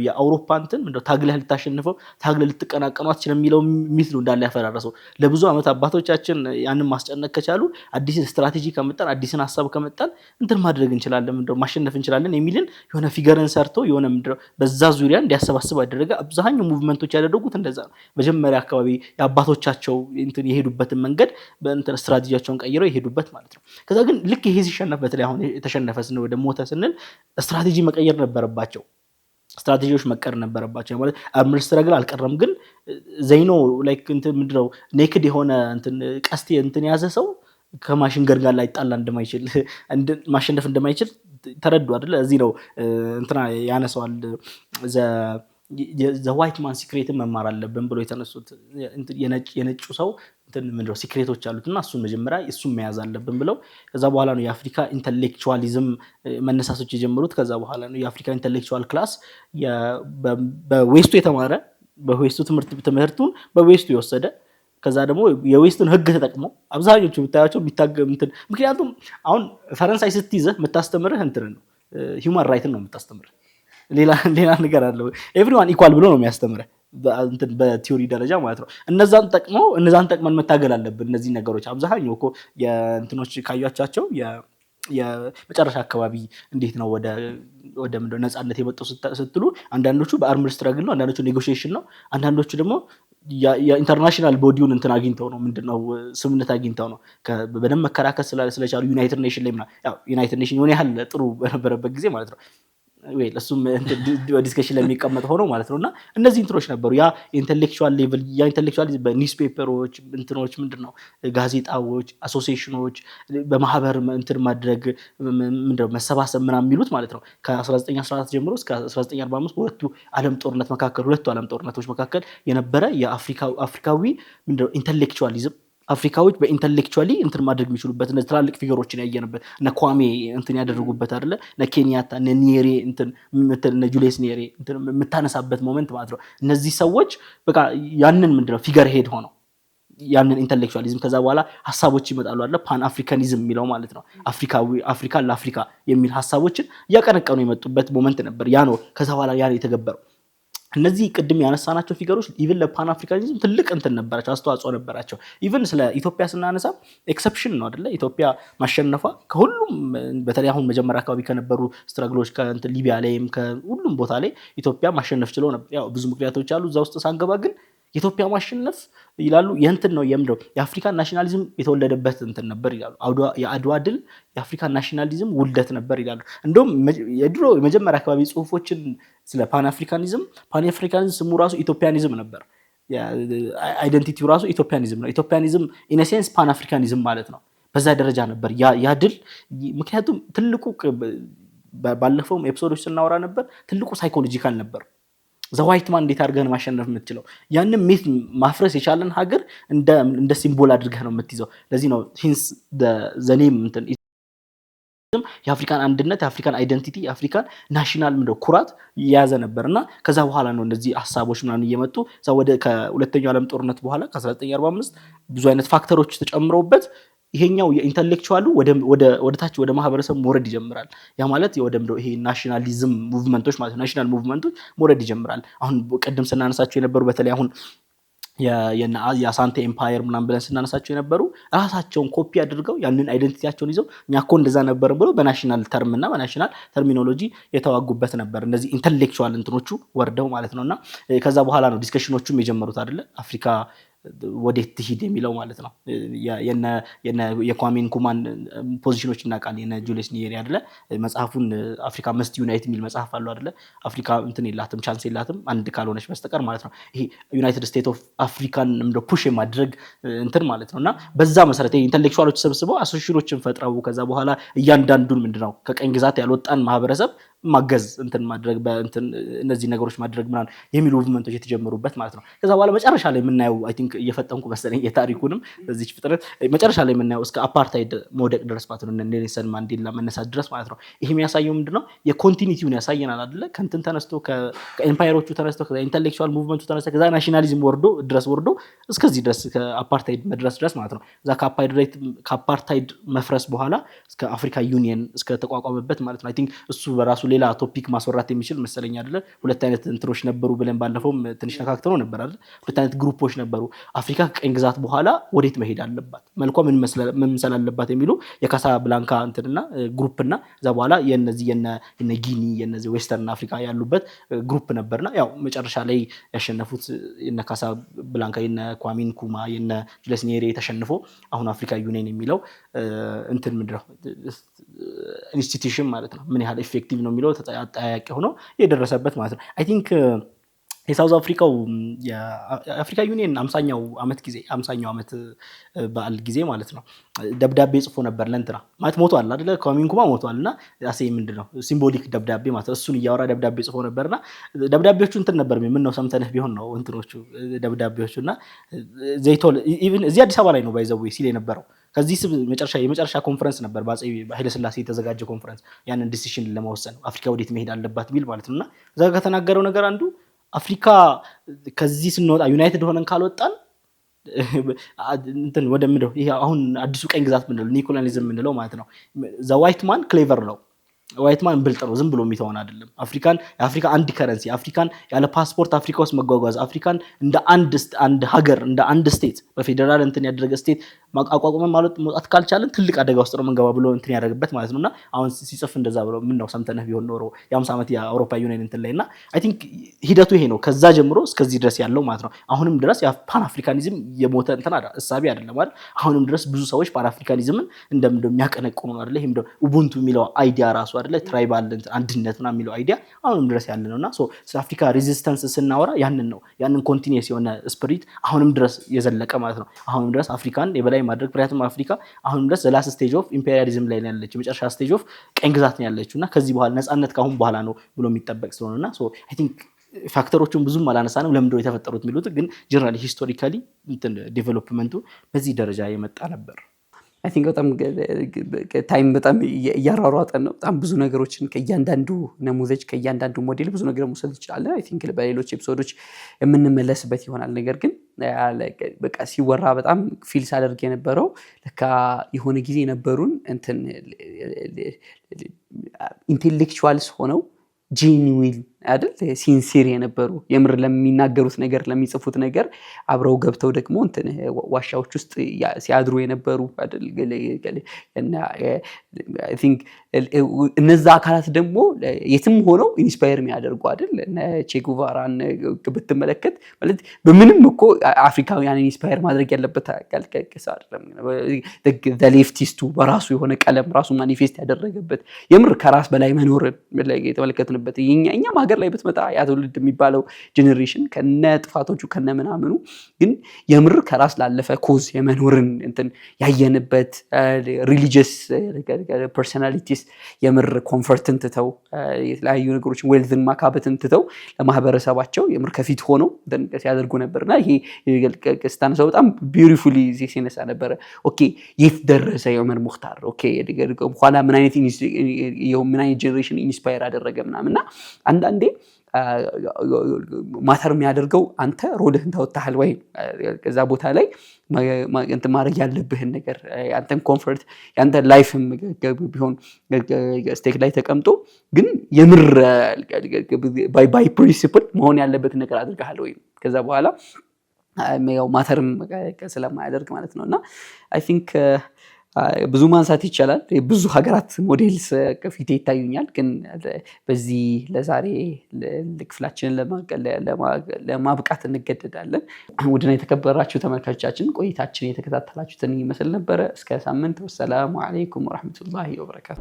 የአውሮፓ እንትን ታግለህ ልታሸንፈው ታግለህ ልትቀናቀኑ አትችልም የሚለው ሚት ነው እንዳለ ያፈራረሰው። ለብዙ ዓመት አባቶቻችን ያንን ማስጨነቅ ከቻሉ አዲስ ስትራቴጂ ከመጣን አዲስን ሀሳብ ከመጣን እንትን ማድረግ እንችላለን፣ ማሸነፍ እንችላለን የሚልን የሆነ ፊገርን ሰርቶ የሆነ በዛ ዙሪያ እንዲያሰባስብ አደረገ። አብዛኛው ሙቭመንቶች ያደረጉት እንደዛ ነው። መጀመሪያ አካባቢ አባቶቻቸው እንትን የሄዱበትን መንገድ በእንትን ስትራቴጂያቸውን ቀይረው የሄዱበት ማለት ነው። ከዛ ግን ልክ ይሄ ሲሸነፍ በተለይ አሁን የተሸነፈ ስንል ወደ ሞተ ስንል ስትራቴጂ መቀየር ነበረባቸው። ስትራቴጂዎች መቀየር ነበረባቸው ማለት አርምድ ስትራግል አልቀረም፣ ግን ዘይኖ ላይክ እንትን ምንድነው ኔክድ የሆነ እንትን ቀስቴ እንትን ያዘ ሰው ከማሽን ገን ጋር ላይጣላ እንደማይችል ማሸነፍ እንደማይችል ተረዱ አይደለ? እዚህ ነው እንትና ያነሳዋል ዘ ዋይት ማን ሲክሬትን መማር አለብን ብሎ የተነሱት የነጩ ሰው እንትን ምንድነው ሲክሬቶች አሉትና እሱን መጀመሪያ እሱን መያዝ አለብን ብለው ከዛ በኋላ ነው የአፍሪካ ኢንተሌክቹዋሊዝም መነሳሶች የጀመሩት። ከዛ በኋላ ነው የአፍሪካ ኢንተሌክቹዋል ክላስ በዌስቱ የተማረ በዌስቱ ትምህርቱን በዌስቱ የወሰደ ከዛ ደግሞ የዌስቱን ህግ ተጠቅሞ አብዛኞቹ ብታያቸው ምክንያቱም አሁን ፈረንሳይ ስትይዘህ የምታስተምርህ እንትን ነው ሂውማን ራይትን ነው የምታስተምርህ፣ ሌላ ነገር አለው ኤቭሪዋን ኢኳል ብሎ ነው የሚያስተምርህ በቲዮሪ ደረጃ ማለት ነው። እነዛን ጠቅመን መታገል አለብን። እነዚህ ነገሮች አብዛኛው እኮ የእንትኖች ካያቻቸው የመጨረሻ አካባቢ እንዴት ነው ወደ ነፃነት የመጡ ስትሉ አንዳንዶቹ በአርምድ ስትራግል ነው፣ አንዳንዶቹ ኔጎሽዬሽን ነው፣ አንዳንዶቹ ደግሞ የኢንተርናሽናል ቦዲውን እንትን አግኝተው ነው ምንድነው ስምምነት አግኝተው ነው በደንብ መከራከር ስለቻሉ ዩናይትድ ኔሽን ላይ ዩናይትድ ኔሽን የሆነ ያህል ጥሩ በነበረበት ጊዜ ማለት ነው እሱም ዲስከሽን ለሚቀመጥ ሆኖ ማለት ነው። እና እነዚህ እንትኖች ነበሩ ያ ኢንተሌክቹዋል ሌቭል ያ ኢንተሌክቹዋል በኒውስፔፐሮች እንትኖች ምንድነው ጋዜጣዎች አሶሲዬሽኖች በማህበር እንትን ማድረግ ምንድነው መሰባሰብ ምናምን የሚሉት ማለት ነው። ከ1914 ጀምሮ እስከ 1945 ሁለቱ ዓለም ጦርነቶች መካከል የነበረ የአፍሪካዊ ምንድነው ኢንተሌክቹዋሊዝም አፍሪካዎች በኢንተሌክቹዋሊ እንትን ማድረግ የሚችሉበት እነዚህ ትላልቅ ፊገሮችን ያየንበት እነ ኳሜ እንትን ያደረጉበት አይደለ እነ ኬንያታ እነ ኒየሬ እንትን እነ ጁሊየስ ኒየሬ እንትን የምታነሳበት ሞመንት ማለት ነው። እነዚህ ሰዎች በቃ ያንን ምንድነው ፊገር ሄድ ሆነው ያንን ኢንተሌክቹዋሊዝም ከዛ በኋላ ሐሳቦች ይመጣሉ አይደለ ፓን አፍሪካኒዝም የሚለው ማለት ነው። አፍሪካ ለአፍሪካ የሚል ሐሳቦችን እያቀነቀኑ የመጡበት ሞመንት ነበር። ያ ነው ከዛ በኋላ ያ ነው የተገበረው። እነዚህ ቅድም ያነሳናቸው ፊገሮች ኢቭን ለፓን አፍሪካኒዝም ትልቅ እንትን ነበራቸው፣ አስተዋጽኦ ነበራቸው። ኢቭን ስለ ኢትዮጵያ ስናነሳ ኤክሰፕሽን ነው አይደለ ኢትዮጵያ ማሸነፏ ከሁሉም በተለይ አሁን መጀመሪያ አካባቢ ከነበሩ ስትራግሎች ከእንትን ሊቢያ ላይም ከሁሉም ቦታ ላይ ኢትዮጵያ ማሸነፍ ችሎ ነበር። ያው ብዙ ምክንያቶች አሉ እዛ ውስጥ ሳንገባ፣ ግን የኢትዮጵያ ማሸነፍ ይላሉ የእንትን ነው የምድረው የአፍሪካን ናሽናሊዝም የተወለደበት እንትን ነበር ይላሉ። የአድዋ ድል የአፍሪካን ናሽናሊዝም ውልደት ነበር ይላሉ። እንደውም የድሮ የመጀመሪያ አካባቢ ጽሁፎችን ስለ ፓን አፍሪካኒዝም ስሙ ራሱ ኢትዮጵያኒዝም ነበር። አይደንቲቲው ራሱ ኢትዮጵያኒዝም ነው። ኢትዮጵያኒዝም ኢን ሴንስ ፓን አፍሪካኒዝም ማለት ነው። በዛ ደረጃ ነበር ያ ድል። ምክንያቱም ትልቁ ባለፈውም ኤፒሶዶች ስናወራ ነበር ትልቁ ሳይኮሎጂካል ነበር። ዘዋይት ማን እንዴት አድርገህ ማሸነፍ የምትችለው ያንን ሜት ማፍረስ የቻለን ሀገር እንደ ሲምቦል አድርገህ ነው የምትይዘው። ለዚህ ነው ሂንስ ዘኔም እንትን የአፍሪካን አንድነት የአፍሪካን አይደንቲቲ የአፍሪካን ናሽናል ምንድነው ኩራት የያዘ ነበርና ከዛ በኋላ ነው እነዚህ ሐሳቦች ምናምን እየመጡ ከሁለተኛው ዓለም ጦርነት በኋላ ከ1945 ብዙ አይነት ፋክተሮች ተጨምረውበት ይሄኛው የኢንተሌክቹዋሉ ወደ ታች ወደ ማህበረሰብ መውረድ ይጀምራል። ያ ማለት ይሄ ናሽናሊዝም ሙቭመንቶች ማለት ናሽናል ሙቭመንቶች መውረድ ይጀምራል። አሁን ቀደም ስናነሳቸው የነበሩ በተለይ አሁን የአሳንቴ ኤምፓየር ምናምን ብለን ስናነሳቸው የነበሩ ራሳቸውን ኮፒ አድርገው ያንን አይደንቲቲያቸውን ይዘው እኛ እኮ እንደዛ ነበር ብሎ በናሽናል ተርም እና በናሽናል ተርሚኖሎጂ የተዋጉበት ነበር። እነዚህ ኢንተሌክቹዋል እንትኖቹ ወርደው ማለት ነውና ከዛ በኋላ ነው ዲስከሽኖቹም የጀመሩት አይደለ አፍሪካ ወዴት ትሂድ የሚለው ማለት ነው። የኳሜ ንኩማን ፖዚሽኖች እናውቃለን። የነ ጁሊየስ ኒየሬ አይደለ መጽሐፉን አፍሪካ መስት ዩናይት የሚል መጽሐፍ አለው አይደለ አፍሪካ እንትን የላትም ቻንስ የላትም አንድ ካልሆነች በስተቀር ማለት ነው። ይሄ ዩናይትድ ስቴት ኦፍ አፍሪካን እንደው ፑሽ የማድረግ እንትን ማለት ነውና በዛ መሰረት ኢንተሌክቹዋሎች ሰብስበው አሶሲዬሽኖችን ፈጥረው ከዛ በኋላ እያንዳንዱን ምንድነው ከቀኝ ግዛት ያልወጣን ማህበረሰብ ማገዝ እንትን ማድረግ በእንትን እነዚህ ነገሮች ማድረግ ምናምን የሚሉ ሙቭመንቶች የተጀመሩበት ማለት ነው። ከዛ በኋላ መጨረሻ ላይ የምናየው አይ ቲንክ እየፈጠንኩ መሰለኝ የታሪኩንም በዚች ፍጥረት መጨረሻ ላይ የምናየው እስከ አፓርታይድ መውደቅ ድረስ ማለት ነው ኔልሰን ማንዴላ መነሳት ድረስ ማለት ነው። ይሄ የሚያሳየው ምንድነው የኮንቲኒቲውን ያሳየናል አይደለ ከእንትን ተነስቶ ከኤምፓየሮቹ ተነስቶ ከኢንተሌክቹዋል ሙቭመንቱ ተነስቶ ከዛ ናሽናሊዝም ወርዶ እስከዚህ ድረስ ከአፓርታይድ መድረስ ድረስ ማለት ነው። እዛ ከአፓርታይድ መፍረስ በኋላ እስከ አፍሪካ ዩኒየን እስከ ተቋቋመበት ማለት ነው። አይ ቲንክ እሱ በራሱ ሌላ ቶፒክ ማስወራት የሚችል መሰለኝ አይደለ ሁለት አይነት እንትሮች ነበሩ ብለን ባለፈውም ትንሽ ነካክተው ነበር አይደል ሁለት አይነት ግሩፖች ነበሩ አፍሪካ ቀኝ ግዛት በኋላ ወዴት መሄድ አለባት መልኳ ምን መምሰል አለባት የሚሉ የካሳ ብላንካ እንትንና ግሩፕና እዛ በኋላ የነዚህ የነ ጊኒ የነዚህ ዌስተርን አፍሪካ ያሉበት ግሩፕ ነበርና ያው መጨረሻ ላይ ያሸነፉት የነ ካሳ ብላንካ የነ ኳሚን ኩማ የነ ጁልስ ኒየሬ ተሸንፎ አሁን አፍሪካ ዩኒየን የሚለው እንትን ምንድነው ኢንስቲትዩሽን ማለት ነው ምን ያህል ኢፌክቲቭ ነው የሚለው ተጠያያቂ ሆኖ የደረሰበት ማለት ነው አይ ቲንክ የሳውዝ አፍሪካው የአፍሪካ ዩኒየን 50ኛው ዓመት በዓል ጊዜ ማለት ነው ደብዳቤ ጽፎ ነበር ለእንትና ማለት ሞቷል አይደለ ኮሚንኩማ ሞቷልና ያሴ ምንድነው ሲምቦሊክ ደብዳቤ ማለት እሱን ያወራ ደብዳቤ ጽፎ ነበርና ደብዳቤዎቹ እንትን ነበር ምን ነው ሰምተነህ ቢሆን ነው እንትኖቹ ደብዳቤዎቹና ዘይቶል ኢቭን እዚህ አዲስ አበባ ላይ ነው ባይዘው ሲል የነበረው ከዚህ የመጨረሻ ኮንፈረንስ ነበር ባጼ ኃይለ ሥላሴ የተዘጋጀ ኮንፈረንስ ያንን ዲሲሽን ለመወሰን አፍሪካ ወዴት መሄድ አለባት ቢል ማለት ነውና እዛ ጋር ከተናገረው ነገር አንዱ አፍሪካ ከዚህ ስንወጣ ዩናይትድ ሆነን ካልወጣን እንትን ወደምደው ይሄ አሁን አዲሱ ቀኝ ግዛት ምንድነው ኒኮላኒዝም ምንድነው ማለት ነው ዘ ዋይት ማን ክሌቨር ነው ዋይት ማን ብልጥ ነው ዝም ብሎ የሚተውን አይደለም አፍሪካ አንድ ከረንሲ አፍሪካን ያለ ፓስፖርት አፍሪካ ውስጥ መጓጓዝ አፍሪካን እንደ አንድ ሀገር እንደ አንድ ስቴት በፌደራል እንትን ያደረገ ስቴት ማቋቋም ማለት መውጣት ካልቻለን ትልቅ አደጋ ውስጥ ነው መንገባ ብሎ እንትን ያደረገበት ማለት ነውና አሁን ሲጽፍ እንደዛ ብሎ ምን ነው ሰምተነህ ቢሆን ኖሮ የ50 ዓመት የአውሮፓ ዩኒየን እንትን ላይና አይ ቲንክ ሂደቱ ይሄ ነው ከዛ ጀምሮ እስከዚህ ድረስ ያለው ማለት ነው አሁንም ድረስ የፓን አፍሪካኒዝም የሞተ እንትን እሳቤ አይደለም አይደል አሁንም ድረስ ብዙ ሰዎች ፓን አፍሪካኒዝምን እንደሚያቀነቅኑ ነው አይደል ይሄም ኡቡንቱ የሚለው አይዲያ ራሱ አይደል ትራይባል አንድነት ምናምን የሚለው አይዲያ አሁንም ድረስ ያለ ነውና ሶ አፍሪካ ሬዚስተንስ ስናወራ ያንን ኮንቲኒየስ የሆነ ስፒሪት አሁንም ድረስ የዘለቀ ማለት ነው አሁንም ድረስ አፍሪካን የበላይ ማድረግ ምክንያቱም አፍሪካ አሁንም ድረስ ዘ ላስት ስቴጅ ኦፍ ኢምፔሪያሊዝም ላይ ያለች የመጨረሻ ስቴጅ ኦፍ ቀኝ ግዛት ነው ያለችውና ከዚህ በኋላ ነፃነት ካሁን በኋላ ነው ብሎ የሚጠበቅ ስለሆነና ሶ አይ ቲንክ ፋክተሮቹን ብዙም አላነሳንም ለምንድነው የተፈጠሩት የሚሉት ግን ጀነራሊ ሂስቶሪካሊ እንትን ዴቨሎፕመንቱ በዚህ ደረጃ የመጣ ነበር አይ ቲንክ በጣም ታይም በጣም እያራሯጠን ነው በጣም ብዙ ነገሮችን ከእያንዳንዱ ነሙዘጅ ከእያንዳንዱ ሞዴል ብዙ ነገር መውሰድ ይችላል አይ ቲንክ በሌሎች ኤፒሶዶች የምንመለስበት ይሆናል ነገር ግን በቃ ሲወራ በጣም ፊል ሳደርግ የነበረው ለካ የሆነ ጊዜ የነበሩን እንትን ኢንቴሌክቹዋልስ ሆነው ጄኒዊን አይደል ሲንሲር የነበሩ የምር ለሚናገሩት ነገር ለሚጽፉት ነገር አብረው ገብተው ደግሞ እንትን ዋሻዎች ውስጥ ሲያድሩ የነበሩ አይደል እና አይ ቲንክ እነዛ አካላት ደግሞ የትም ሆነው ኢንስፓየር የሚያደርጉ አይደል እና ቼጉቫራን ብትመለከት ማለት በምንም እኮ አፍሪካውያን ኢንስፓየር ማድረግ ያለበት ካልከከሳ አይደለም ሌፍቲስቱ በራሱ የሆነ ቀለም ራሱ ማኒፌስት ያደረገበት የምር ከራስ በላይ መኖርን የተመለከትንበት እኛም ሀገር ላይ ብትመጣ ያ ትውልድ የሚባለው ጄኔሬሽን ከነ ጥፋቶቹ ከነ ምናምኑ ግን የምር ከራስ ላለፈ ኮዝ የመኖርን እንትን ያየንበት ሪሊጂየስ ፐርሶናሊቲስ የምር ኮንፈርትን ትተው የተለያዩ ነገሮችን ዌልዝን ማካበትን ትተው ለማህበረሰባቸው የምር ከፊት ሆነው ሲያደርጉ ነበርና ይሄ ስታነሳው በጣም ቢዩቲፉሊ ሲነሳ ነበረ ኦኬ የት ደረሰ ዑመር ሙኽታር ኦኬ በኋላ ምን አይነት ጄኔሬሽን ኢንስፓየር አደረገ ምናምንና አንዳንዴ ማተር የሚያደርገው አንተ ሮድህን ታወጣሃል ወይ ከዛ ቦታ ላይ እንት ማድረግ ያለብህን ነገር አንተን ኮምፎርት ያንተ ላይፍም ቢሆን ስቴክ ላይ ተቀምጦ ግን የምር ባይ ፕሪንሲፕል መሆን ያለበት ነገር አድርገሃል ወይ ከዛ በኋላ ያው ማተርም ስለማያደርግ ማለት ነውና አይ ቲንክ ብዙ ማንሳት ይቻላል ብዙ ሀገራት ሞዴልስ ከፊቴ ይታዩኛል ግን በዚህ ለዛሬ ክፍላችንን ለማብቃት እንገደዳለን ውድና የተከበራችሁ ተመልካቾቻችን ቆይታችን የተከታተላችሁትን ይመስል ነበር እስከ ሳምንት ወሰላሙ አለይኩም ወራህመቱላሂ ወበረካቱ